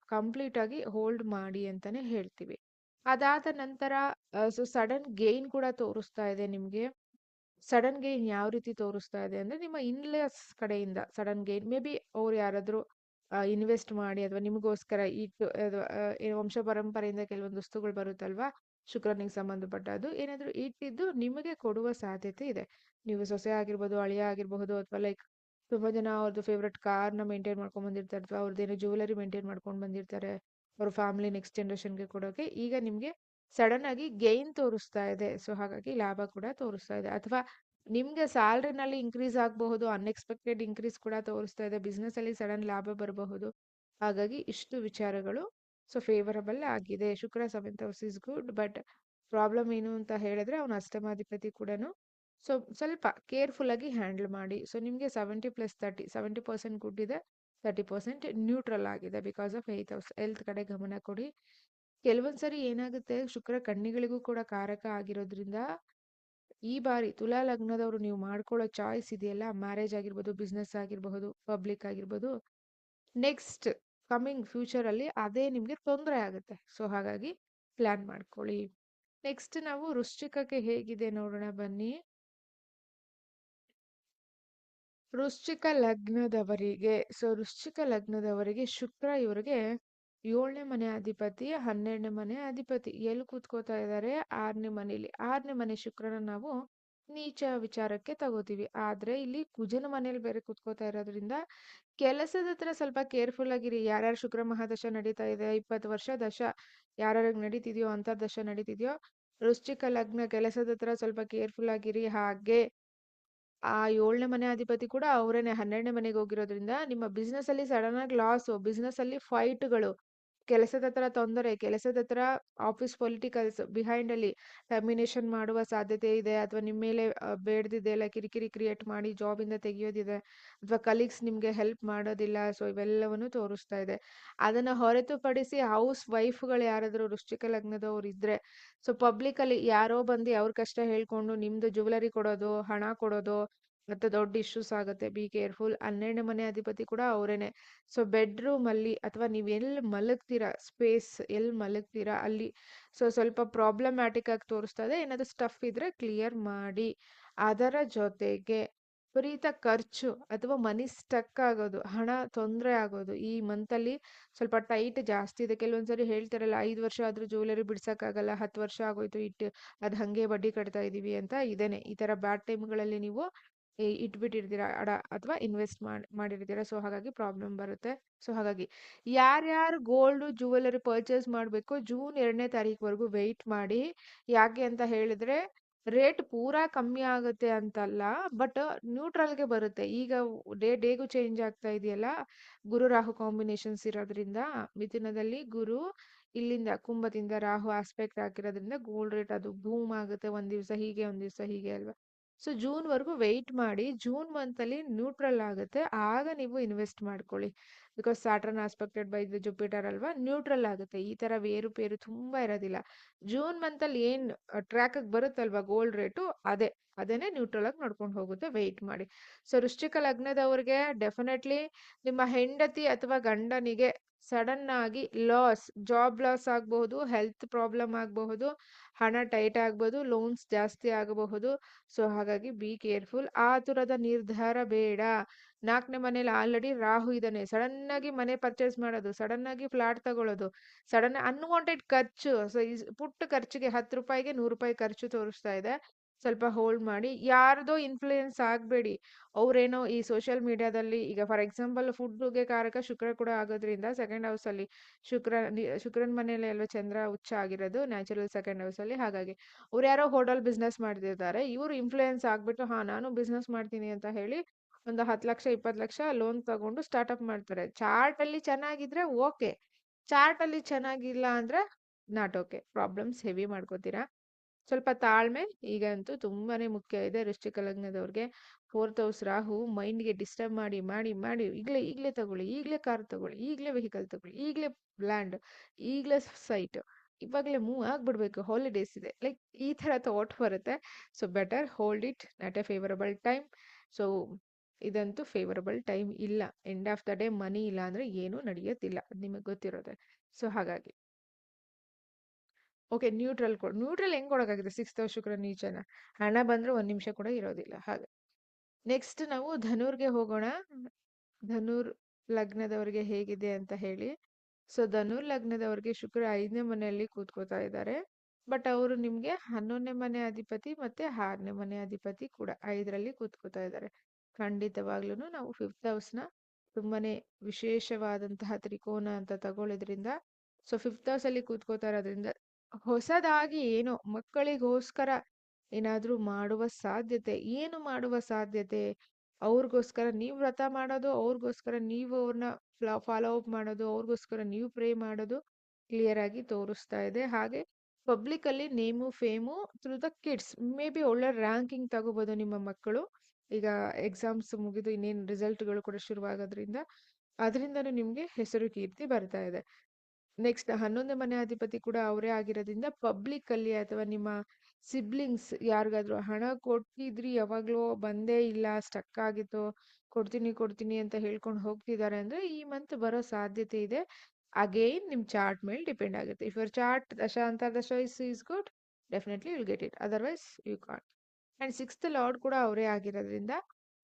complete ಆಗಿ ಹೋಲ್ಡ್ ಮಾಡಿ ಅಂತಾನೆ ಹೇಳ್ತೀವಿ. ಅದಾದ ನಂತರ ಸೊ ಸಡನ್ ಗೇನ್ ಕೂಡ ತೋರಿಸ್ತಾ ಇದೆ ನಿಮ್ಗೆ. ಸಡನ್ ಗೇನ್ ಯಾವ ರೀತಿ ತೋರಿಸ್ತಾ ಇದೆ ಅಂದ್ರೆ ನಿಮ್ಮ ಇನ್ಲೇಸ್ ಕಡೆಯಿಂದ ಸಡನ್ ಗೇನ್. ಮೇ ಬಿ ಅವ್ರು ಯಾರಾದ್ರೂ ಇನ್ವೆಸ್ಟ್ ಮಾಡಿ ಅಥವಾ ನಿಮಗೋಸ್ಕರ ಇಟ್ಟು ವಂಶ ಪರಂಪರೆಯಿಂದ ಕೆಲವೊಂದು ವಸ್ತುಗಳು ಬರುತ್ತಲ್ವಾ, ಶುಕ್ರನಿಗೆ ಸಂಬಂಧಪಟ್ಟದ್ದು ಏನಾದ್ರೂ ಇಟ್ಟಿದ್ದು ನಿಮಗೆ ಕೊಡುವ ಸಾಧ್ಯತೆ ಇದೆ. ನೀವು ಸೊಸೆ ಆಗಿರ್ಬೋದು, ಅಳಿಯ ಆಗಿರಬಹುದು, ಅಥವಾ ಲೈಕ್ ತುಂಬಾ ಜನ ಅವ್ರದ್ದು ಫೇವ್ರೆಟ್ ಕಾರ್ನ ಮೇಂಟೈನ್ ಮಾಡ್ಕೊಂಡ್ ಬಂದಿರ್ತಾರೆ ಅಥವಾ ಅವ್ರದ್ದೇನೋ ಜ್ಯುವೆಲರಿ ಮೇಂಟೈನ್ ಮಾಡ್ಕೊಂಡು ಬಂದಿರ್ತಾರೆ ಅವ್ರ ಫ್ಯಾಮಿಲಿ ನೆಕ್ಸ್ಟ್ ಜನರೇಷನ್ಗೆ ಕೊಡೋಕೆ. ಈಗ ನಿಮ್ಗೆ ಸಡನ್ ಆಗಿ ಗೈನ್ ತೋರಿಸ್ತಾ ಇದೆ. ಸೊ ಹಾಗಾಗಿ ಲಾಭ ಕೂಡ ತೋರಿಸ್ತಾ ಇದೆ. ಅಥವಾ ನಿಮ್ಗೆ ಸ್ಯಾಲ್ರಿನಲ್ಲಿ ಇನ್ಕ್ರೀಸ್ ಆಗಬಹುದು, ಅನ್ಎಕ್ಸ್ಪೆಕ್ಟೆಡ್ ಇನ್ಕ್ರೀಸ್ ಕೂಡ ತೋರಿಸ್ತಾ ಇದೆ. ಬಿಸ್ನೆಸ್ ಅಲ್ಲಿ ಸಡನ್ ಲಾಭ ಬರಬಹುದು. ಹಾಗಾಗಿ ಇಷ್ಟು ವಿಚಾರಗಳು ಸೊ ಫೇವರಬಲ್ ಆಗಿದೆ. ಶುಕ್ರ 7th house is good. But problem ಏನು ಅಂತ ಹೇಳಿದ್ರೆ ಅವನ ಅಷ್ಟಮಾಧಿಪತಿ ಕೂಡ ಸೊ ಸ್ವಲ್ಪ ಕೇರ್ಫುಲ್ ಆಗಿ ಹ್ಯಾಂಡಲ್ ಮಾಡಿ. ಸೊ ನಿಮ್ಗೆ 70+30, 70% ಗುಡ್ ಇದೆ, 30% ನ್ಯೂಟ್ರಲ್ ಆಗಿದೆ because of 8th house. Health ಕಡೆ ಗಮನ ಕೊಡಿ. ಕೆಲವೊಂದ್ಸರಿ ಏನಾಗುತ್ತೆ, ಶುಕ್ರ ಕಣ್ಣಿಗಳಿಗೂ ಕೂಡ ಕಾರಕ ಆಗಿರೋದ್ರಿಂದ ಈ ಬಾರಿ ತುಲಾ ಲಗ್ನದವರು ನೀವು ಮಾಡ್ಕೊಳ್ಳೋ ಚಾಯ್ಸ್ ಇದೆಯಲ್ಲ, ಮ್ಯಾರೇಜ್ ಆಗಿರ್ಬೋದು, ಬಿಸ್ನೆಸ್ ಆಗಿರಬಹುದು, ಪಬ್ಲಿಕ್ ಆಗಿರ್ಬೋದು, ನೆಕ್ಸ್ಟ್ ಕಮಿಂಗ್ ಫ್ಯೂಚರ್ ಅಲ್ಲಿ ಅದೇ ನಿಮ್ಗೆ ತೊಂದರೆ ಆಗುತ್ತೆ. ಸೊ ಹಾಗಾಗಿ ಪ್ಲಾನ್ ಮಾಡ್ಕೊಳ್ಳಿ. ನೆಕ್ಸ್ಟ್ ನಾವು ವೃಶ್ಚಿಕಕ್ಕೆ ಹೇಗಿದೆ ನೋಡೋಣ ಬನ್ನಿ. ವೃಶ್ಚಿಕ ಲಗ್ನದವರಿಗೆ, ಸೊ ವೃಶ್ಚಿಕ ಲಗ್ನದವರಿಗೆ ಶುಕ್ರ ಇವರಿಗೆ 7ನೇ ಮನೆ ಅಧಿಪತಿ, 12ನೇ ಮನೆ ಅಧಿಪತಿ. ಎಲ್ಲಿ ಕೂತ್ಕೋತಾ ಇದ್ದಾರೆ? 6ನೇ ಮನೆಯಲ್ಲಿ. 6ನೇ ಮನೆ ಶುಕ್ರನ ನಾವು ನೀಚ ವಿಚಾರಕ್ಕೆ ತಗೋತೀವಿ. ಆದ್ರೆ ಇಲ್ಲಿ ಕುಜನ ಮನೇಲಿ ಬೇರೆ ಕುತ್ಕೋತಾ ಇರೋದ್ರಿಂದ ಕೆಲಸದ ಹತ್ರ ಸ್ವಲ್ಪ ಕೇರ್‌ಫುಲ್ ಆಗಿರಿ. ಯಾರ್ಯಾರ ಶುಕ್ರ ಮಹಾದಶ ನಡೀತಾ ಇದೆ, 20 ವರ್ಷ ದಶ ಯಾರ್ಯಾರಿಗೆ ನಡೀತಿದೆಯೋ ಅಂತರ್ದಶ ನಡೀತಿದೆಯೋ, ವೃಶ್ಚಿಕ ಲಗ್ನ ಕೆಲಸದ ಹತ್ರ ಸ್ವಲ್ಪ ಕೇರ್‌ಫುಲ್ ಆಗಿರಿ. ಹಾಗೆ ಆ 7ನೇ ಮನೆ ಅಧಿಪತಿ ಕೂಡ ಅವರೇನೆ 12ನೇ ಮನೆಗೆ ಹೋಗಿರೋದ್ರಿಂದ ನಿಮ್ಮ ಬಿಸ್ನೆಸ್ ಅಲ್ಲಿ ಸಡನ್ ಆಗಿ ಲಾಸು, ಬಿಸ್ನೆಸ್ ಅಲ್ಲಿ ಫೈಟ್‌ಗಳು, ಕೆಲಸದ ಹತ್ರ ತೊಂದರೆ, ಕೆಲಸದ ಹತ್ರ ಆಫೀಸ್ ಪೊಲಿಟಿಕಲ್ಸ್ ಬಿಹೈಂಡ್ ಅಲ್ಲಿ ಟರ್ಮಿನೇಷನ್ ಮಾಡುವ ಸಾಧ್ಯತೆ ಇದೆ. ಅಥವಾ ನಿಮ್ಮ ಮೇಲೆ ಬೇಡದಿದ್ದೆ ಎಲ್ಲ ಕಿರಿಕಿರಿ ಕ್ರಿಯೇಟ್ ಮಾಡಿ ಜಾಬ್ ಇಂದ ತೆಗೆಯೋದಿದೆ. ಅಥವಾ ಕಲೀಗ್ಸ್ ನಿಮ್ಗೆ ಹೆಲ್ಪ್ ಮಾಡೋದಿಲ್ಲ. ಸೊ ಇವೆಲ್ಲವನ್ನು ತೋರಿಸ್ತಾ ಇದೆ. ಅದನ್ನ ಹೊರತುಪಡಿಸಿ ಹೌಸ್ ವೈಫ್‌ಗಳು ಯಾರಾದರೂ ವೃಶ್ಚಿಕ ಲಗ್ನದವ್ರು ಇದ್ರೆ, ಸೊ ಪಬ್ಲಿಕ್ ಅಲ್ಲಿ ಯಾರೋ ಬಂದು ಅವ್ರ ಕಷ್ಟ ಹೇಳ್ಕೊಂಡು ನಿಮ್ದು ಜ್ಯುವೆಲರಿ ಕೊಡೋದು, ಹಣ ಕೊಡೋದು ಮತ್ತೆ ದೊಡ್ಡ ಇಶ್ಯೂಸ್ ಆಗುತ್ತೆ. Be careful. 12ನೇ ಮನೆ ಅಧಿಪತಿ ಕೂಡ ಅವರೇನೆ. ಸೊ ಬೆಡ್‌ರೂಮ್ ಅಲ್ಲಿ ಅಥವಾ ನೀವ್ ಎಲ್ಲಿ ಮಲಗ್ತೀರಾ, ಸ್ಪೇಸ್ ಎಲ್ಲಿ ಮಲಗ್ತೀರಾ ಅಲ್ಲಿ ಸ್ವಲ್ಪ ಪ್ರಾಬ್ಲಮ್ಯಾಟಿಕ್ ಆಗಿ ತೋರಿಸ್ತಾ ಇದೆ. ಏನಾದ್ರು ಸ್ಟಫ್ ಇದ್ರೆ ಕ್ಲಿಯರ್ ಮಾಡಿ. ಅದರ ಜೊತೆಗೆ ವಿಪರೀತ ಖರ್ಚು ಅಥವಾ ಮನಿ ಸ್ಟಕ್ ಆಗೋದು, ಹಣ ತೊಂದರೆ ಆಗೋದು ಈ ಮಂತ್ ಅಲ್ಲಿ ಸ್ವಲ್ಪ ಟೈಟ್ ಜಾಸ್ತಿ ಇದೆ. ಕೆಲವೊಂದ್ಸರಿ ಹೇಳ್ತಾರಲ್ಲ 5 ವರ್ಷ ಆದ್ರೂ ಜ್ಯುವೆಲರಿ ಬಿಡ್ಸಕ್ಕಾಗಲ್ಲ, 10 ವರ್ಷ ಆಗೋಯ್ತು ಇಟ್ಟು ಅದ್ ಹಂಗೆ ಬಡ್ಡಿ ಕಟ್ತಾ ಇದೀವಿ ಅಂತ. ಇದೇನೆ ಈ ತರ ಬ್ಯಾಡ್ ಟೈಮ್ಗಳಲ್ಲಿ ನೀವು ಇಟ್ಬಿಟ್ಟಿರ್ತೀರಾ ಅಡ ಅಥವಾ ಇನ್ವೆಸ್ಟ್ ಮಾಡಿರ್ತೀರಾ. ಸೊ ಹಾಗಾಗಿ ಪ್ರಾಬ್ಲಮ್ ಬರುತ್ತೆ. ಸೊ ಹಾಗಾಗಿ ಯಾರ್ಯಾರು ಗೋಲ್ಡ್ ಜ್ಯುವೆಲರಿ ಪರ್ಚೇಸ್ ಮಾಡಬೇಕು ಜೂನ್ 2ನೇ ತಾರೀಕುವರೆಗೂ ವೆಯ್ಟ್ ಮಾಡಿ. ಯಾಕೆ ಅಂತ ಹೇಳಿದ್ರೆ ರೇಟ್ ಪೂರಾ ಕಮ್ಮಿ ಆಗುತ್ತೆ ಅಂತಲ್ಲ, ಬಟ್ ನ್ಯೂಟ್ರಲ್ಗೆ ಬರುತ್ತೆ. ಈಗ ಡೇಗೂ ಚೇಂಜ್ ಆಗ್ತಾ ಇದೆಯಲ್ಲ, ಗುರು ರಾಹು ಕಾಂಬಿನೇಷನ್ಸ್ ಇರೋದ್ರಿಂದ ಮಿಥುನದಲ್ಲಿ ಗುರು ಇಲ್ಲಿಂದ ಕುಂಭದಿಂದ ರಾಹು ಆಸ್ಪೆಕ್ಟ್ ಆಗಿರೋದ್ರಿಂದ ಗೋಲ್ಡ್ ರೇಟ್ ಅದು ಬೂಮ್ ಆಗುತ್ತೆ. ಒಂದ್ ದಿವಸ ಹೀಗೆ ಒಂದ್ ದಿವಸ ಹೀಗೆ ಅಲ್ವಾ. ಸೊ ಜೂನ್ ವರೆಗೂ ವೆಯ್ಟ್ ಮಾಡಿ. ಜೂನ್ ಮಂತ್ ಅಲ್ಲಿ ನ್ಯೂಟ್ರಲ್ ಆಗುತ್ತೆ, ಆಗ ನೀವು ಇನ್ವೆಸ್ಟ್ ಮಾಡ್ಕೊಳ್ಳಿ. ಬಿಕಾಸ್ ಸ್ಯಾಟರ್ನ್ ಆಸ್ಪೆಕ್ಟೆಡ್ ಬೈ ಜುಪಿಟರ್ ಅಲ್ವಾ, ನ್ಯೂಟ್ರಲ್ ಆಗುತ್ತೆ. ಈ ತರ ಬೇರು ತುಂಬಾ ಇರೋದಿಲ್ಲ. ಜೂನ್ ಮಂತ್ ಅಲ್ಲಿ ಏನ್ ಟ್ರ್ಯಾಕ್ ಬರುತ್ತಲ್ವಾ ಗೋಲ್ಡ್ ರೇಟು, ಅದೇನೆ ನ್ಯೂಟ್ರಲ್ ಆಗಿ ನೋಡ್ಕೊಂಡು ಹೋಗುತ್ತೆ. ವೆಯ್ಟ್ ಮಾಡಿ. ಸೊ ವೃಶ್ಚಿಕ ಲಗ್ನದವ್ರಿಗೆ ಡೆಫಿನೆಟ್ಲಿ ನಿಮ್ಮ ಹೆಂಡತಿ ಅಥವಾ ಗಂಡನಿಗೆ ಸಡನ್ ಆಗಿ ಲಾಸ್, ಜಾಬ್ ಲಾಸ್ ಆಗಬಹುದು, ಹೆಲ್ತ್ ಪ್ರಾಬ್ಲಮ್ ಆಗಬಹುದು, ಹಣ ಟೈಟ್ ಆಗ್ಬೋದು, ಲೋನ್ಸ್ ಜಾಸ್ತಿ ಆಗಬಹುದು. ಸೊ ಹಾಗಾಗಿ ಬಿ ಕೇರ್ಫುಲ್. ಆತುರದ ನಿರ್ಧಾರ ಬೇಡ. 4ನೇ ಮನೇಲಿ ಆಲ್ರೆಡಿ ರಾಹು ಇದ್ದಾನೆ. ಸಡನ್ ಆಗಿ ಮನೆ ಪರ್ಚೇಸ್ ಮಾಡೋದು, ಸಡನ್ ಆಗಿ ಫ್ಲಾಟ್ ತಗೊಳ್ಳೋದು, ಸಡನ್ ಅನ್ವಾಂಟೆಡ್ ಖರ್ಚು. ಸೊ ಈ ಪುಟ್ಟ ಖರ್ಚಿಗೆ 10 ರೂಪಾಯಿಗೆ 100 ರೂಪಾಯಿ ಖರ್ಚು ತೋರಿಸ್ತಾ ಇದೆ. ಸ್ವಲ್ಪ ಹೋಲ್ಡ್ ಮಾಡಿ. ಯಾರ್ದೋ ಇನ್ಫ್ಲೂಯೆನ್ಸ್ ಆಗ್ಬೇಡಿ. ಅವ್ರೇನೋ ಈ ಸೋಷಿಯಲ್ ಮೀಡಿಯಾದಲ್ಲಿ ಈಗ ಫಾರ್ ಎಕ್ಸಾಂಪಲ್ ಫುಡ್ಗೆ ಕಾರಕ ಶುಕ್ರ ಕೂಡ ಆಗೋದ್ರಿಂದ ಸೆಕೆಂಡ್ ಹೌಸ್ ಅಲ್ಲಿ ಶುಕ್ರನ್ ಮನೇಲಿ ಅಲ್ವಾ ಚಂದ್ರ ಉಚ್ಚ ಆಗಿರೋದು ನ್ಯಾಚುರಲ್ ಸೆಕೆಂಡ್ ಹೌಸ್ ಅಲ್ಲಿ. ಹಾಗಾಗಿ ಅವ್ರು ಯಾರೋ ಹೋಟೆಲ್ ಬಿಸ್ನೆಸ್ ಮಾಡ್ತಿರ್ತಾರೆ, ಇವ್ರು ಇನ್ಫ್ಲೂಯೆನ್ಸ್ ಆಗ್ಬಿಟ್ಟು ನಾನು ಬಿಸ್ನೆಸ್ ಮಾಡ್ತೀನಿ ಅಂತ ಹೇಳಿ ಒಂದು 10 ಲಕ್ಷ 20 ಲಕ್ಷ ಲೋನ್ ತಗೊಂಡು ಸ್ಟಾರ್ಟ್ಅಪ್ ಮಾಡ್ತಾರೆ. ಚಾರ್ಟ್ ಅಲ್ಲಿ ಚೆನ್ನಾಗಿದ್ರೆ ಓಕೆ, ಚಾರ್ಟ್ ಅಲ್ಲಿ ಚೆನ್ನಾಗಿಲ್ಲ ಅಂದ್ರೆ ನಾಟ್ ಓಕೆ. ಪ್ರಾಬ್ಲಮ್ಸ್ ಹೆವಿ ಮಾಡ್ಕೋತೀರಾ. ಸ್ವಲ್ಪ ತಾಳ್ಮೆ ಈಗಂತೂ ತುಂಬಾನೇ ಮುಖ್ಯ ಇದೆ ವೃಶ್ಚಿಕ ಲಗ್ನದವ್ರಿಗೆ. 4th ಹೌಸ್ ರಾಹು ಮೈಂಡ್ಗೆ ಡಿಸ್ಟರ್ಬ್ ಮಾಡಿ ಮಾಡಿ ಮಾಡಿ ಈಗ್ಲೇ ತಗೊಳ್ಳಿ, ಈಗ್ಲೇ ಕಾರ್ ತಗೊಳ್ಳಿ, ಈಗ್ಲೇ ವೆಹಿಕಲ್ ತಗೊಳ್ಳಿ, ಈಗ್ಲೇ ಲ್ಯಾಂಡ್, ಈಗ್ಲೇ ಸೈಟ್, ಇವಾಗ್ಲೇ ಮೂವ್ ಆಗ್ಬಿಡ್ಬೇಕು, ಹಾಲಿಡೇಸ್ ಇದೆ, ಲೈಕ್ ಈ ತರ ಥಾಟ್ ಬರುತ್ತೆ. So better hold it at A favourable time. So ಇದಂತೂ ಫೇವರಬಲ್ ಟೈಮ್ ಇಲ್ಲ. ಎಂಡ್ ಆಫ್ ದ ಡೇ ಮನಿ ಇಲ್ಲ ಅಂದ್ರೆ ಏನೂ ನಡೆಯೋದಿಲ್ಲ, ಅದು ನಿಮಗೆ ಗೊತ್ತಿರೋದೆ. ಸೊ ಹಾಗಾಗಿ ಓಕೆ, ನ್ಯೂಟ್ರಲ್ ಹೆಂಗ್ ಕೊಡೋಕ್ಕಾಗುತ್ತೆ 6th ಶುಕ್ರ ನೀಚನ. ಹಣ ಬಂದ್ರೆ 1 ನಿಮಿಷ ಕೂಡ ಇರೋದಿಲ್ಲ. ಹಾಗೆ ನೆಕ್ಸ್ಟ್ ನಾವು ಧನುರ್ಗೆ ಹೋಗೋಣ. ಧನುರ್ ಲಗ್ನದವರಿಗೆ ಹೇಗಿದೆ ಅಂತ ಹೇಳಿ. ಸೊ ಧನುರ್ ಲಗ್ನದವರಿಗೆ ಶುಕ್ರ 5ನೇ ಮನೆಯಲ್ಲಿ ಕೂತ್ಕೋತಾ ಇದ್ದಾರೆ. ಬಟ್ ಅವರು ನಿಮ್ಗೆ 11ನೇ ಮನೆ ಅಧಿಪತಿ ಮತ್ತೆ 6ನೇ ಮನೆ ಅಧಿಪತಿ ಕೂಡ 5ರಲ್ಲಿ ಕೂತ್ಕೋತಾ ಇದ್ದಾರೆ. ಖಂಡಿತವಾಗ್ಲೂ ನಾವು 5th ಹೌಸ್ನ ತುಂಬಾನೇ ವಿಶೇಷವಾದಂತಹ ತ್ರಿಕೋನ ಅಂತ ತಗೊಳ್ಳೋದ್ರಿಂದ, ಸೊ 5th ಹೌಸ್ ಅಲ್ಲಿ ಕೂತ್ಕೋತಾ ಇರೋದ್ರಿಂದ ಹೊಸದಾಗಿ ಏನೋ ಮಕ್ಕಳಿಗೋಸ್ಕರ ಏನಾದ್ರೂ ಮಾಡುವ ಸಾಧ್ಯತೆ, ಏನು ಮಾಡುವ ಸಾಧ್ಯತೆ, ಅವ್ರಿಗೋಸ್ಕರ ನೀವು ವ್ರತ ಮಾಡೋದು, ಅವ್ರಿಗೋಸ್ಕರ ನೀವು ಅವ್ರನ್ನ ಫಾಲೋ ಅಪ್ ಮಾಡೋದು, ಅವ್ರಿಗೋಸ್ಕರ ನೀವು ಪ್ರೇ ಮಾಡೋದು ಕ್ಲಿಯರ್ ಆಗಿ ತೋರಿಸ್ತಾ ಇದೆ. ಹಾಗೆ ಪಬ್ಲಿಕ್ ಅಲ್ಲಿ name fame through the kids, may be ಒಳ್ಳೆ ರ್ಯಾಂಕಿಂಗ್ ತಗೋಬಹುದು ನಿಮ್ಮ ಮಕ್ಕಳು. ಈಗ ಎಕ್ಸಾಮ್ಸ್ ಮುಗಿದು ಇನ್ನೇನು ರಿಸಲ್ಟ್ಗಳು ಕೂಡ ಶುರುವಾಗೋದ್ರಿಂದ ಅದರಿಂದನೂ ನಿಮ್ಗೆ ಹೆಸರು ಕೀರ್ತಿ ಬರ್ತಾ ಇದೆ. ನೆಕ್ಸ್ಟ್ 11ನೇ ಮನೆ ಅಧಿಪತಿ ಕೂಡ ಅವರೇ ಆಗಿರೋದ್ರಿಂದ ಪಬ್ಲಿಕ್ ಅಲ್ಲಿ ಅಥವಾ ನಿಮ್ಮ ಸಿಬ್ಲಿಂಗ್ಸ್ ಯಾರಿಗಾದ್ರೂ ಹಣ ಕೊಟ್ಟಿದ್ರಿ ಯಾವಾಗ್ಲೋ ಬಂದೇ ಇಲ್ಲ, ಸ್ಟಕ್ ಆಗಿತ್ತು, ಕೊಡ್ತೀನಿ ಕೊಡ್ತೀನಿ ಅಂತ ಹೇಳ್ಕೊಂಡು ಹೋಗ್ತಿದ್ದಾರೆ ಅಂದ್ರೆ ಈ ಮಂತ್ ಬರೋ ಸಾಧ್ಯತೆ ಇದೆ. ಅಗೈನ್ ನಿಮ್ ಚಾರ್ಟ್ ಮೇಲೆ ಡಿಪೆಂಡ್ ಆಗುತ್ತೆ. ಇಫ್ ಯುವರ್ ಚಾರ್ಟ್ ದಶಾಂತರ ದಶ is good, definitely will get it, otherwise you can't. And 6th lord ಕೂಡ ಅವರೇ ಆಗಿರೋದ್ರಿಂದ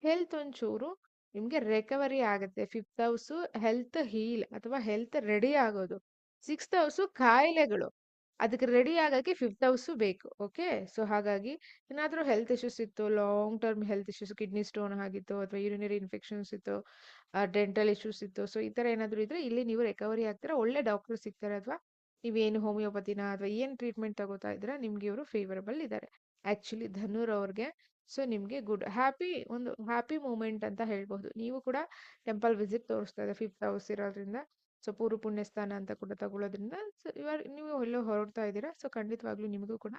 ಹೆಲ್ತ್ ಒಂಚೂರು ನಿಮ್ಗೆ ರಿಕವರಿ ಆಗುತ್ತೆ. 5th ಹೌಸ್ ಹೆಲ್ತ್ ಹೀಲ್ ಅಥವಾ ಹೆಲ್ತ್ ರೆಡಿ ಆಗೋದು, 6th ಹೌಸ್ ಕಾಯಿಲೆಗಳು. ಅದಕ್ಕೆ ರೆಡಿ ಆಗಕ್ಕೆ 5th ಹೌಸು ಬೇಕು. ಓಕೆ. ಸೊ ಹಾಗಾಗಿ ಏನಾದರೂ ಹೆಲ್ತ್ ಇಶ್ಯೂಸ್ ಇತ್ತು, long term health issues, kidney stone ಆಗಿತ್ತು ಅಥವಾ ಯೂರಿನರಿ ಇನ್ಫೆಕ್ಷನ್ಸ್ ಇತ್ತು, ಡೆಂಟಲ್ ಇಶ್ಯೂಸ್ ಇತ್ತು. ಸೊ ಈ ಥರ ಏನಾದರೂ ಇದ್ರೆ ಇಲ್ಲಿ ನೀವು ರಿಕವರಿ ಆಗ್ತೀರಾ, ಒಳ್ಳೆ ಡಾಕ್ಟರ್ ಸಿಗ್ತಾರೆ. ಅಥವಾ ನೀವೇನು ಹೋಮಿಯೋಪತಿನ ಅಥವಾ ಏನು ಟ್ರೀಟ್ಮೆಂಟ್ ತಗೋತಾ ಇದ್ದೀರಾ ನಿಮ್ಗೆ ಇವರು ಫೇವರಬಲ್ ಇದ್ದಾರೆ. ಆ್ಯಕ್ಚುಲಿ ಧನುರ್ ಅವ್ರಿಗೆ ಸೊ ನಿಮಗೆ ಒಂದು ಹ್ಯಾಪಿ ಮೂಮೆಂಟ್ ಅಂತ ಹೇಳ್ಬಹುದು. ನೀವು ಕೂಡ ಟೆಂಪಲ್ ವಿಸಿಟ್ ತೋರಿಸ್ತಾ ಇದೆ 5th ಹೌಸ್ ಇರೋದ್ರಿಂದ. ಸೊ ಪೂರ್ವ ಪುಣ್ಯ ಸ್ಥಾನ ಅಂತ ಕೂಡ ತಗೊಳ್ಳೋದ್ರಿಂದ ಸೊ ನೀವು ಎಲ್ಲೋ ಹೊರಡ್ತಾ ಇದ್ದೀರಾ. ಸೊ ಖಂಡಿತವಾಗ್ಲೂ ನಿಮಗೂ ಕೂಡ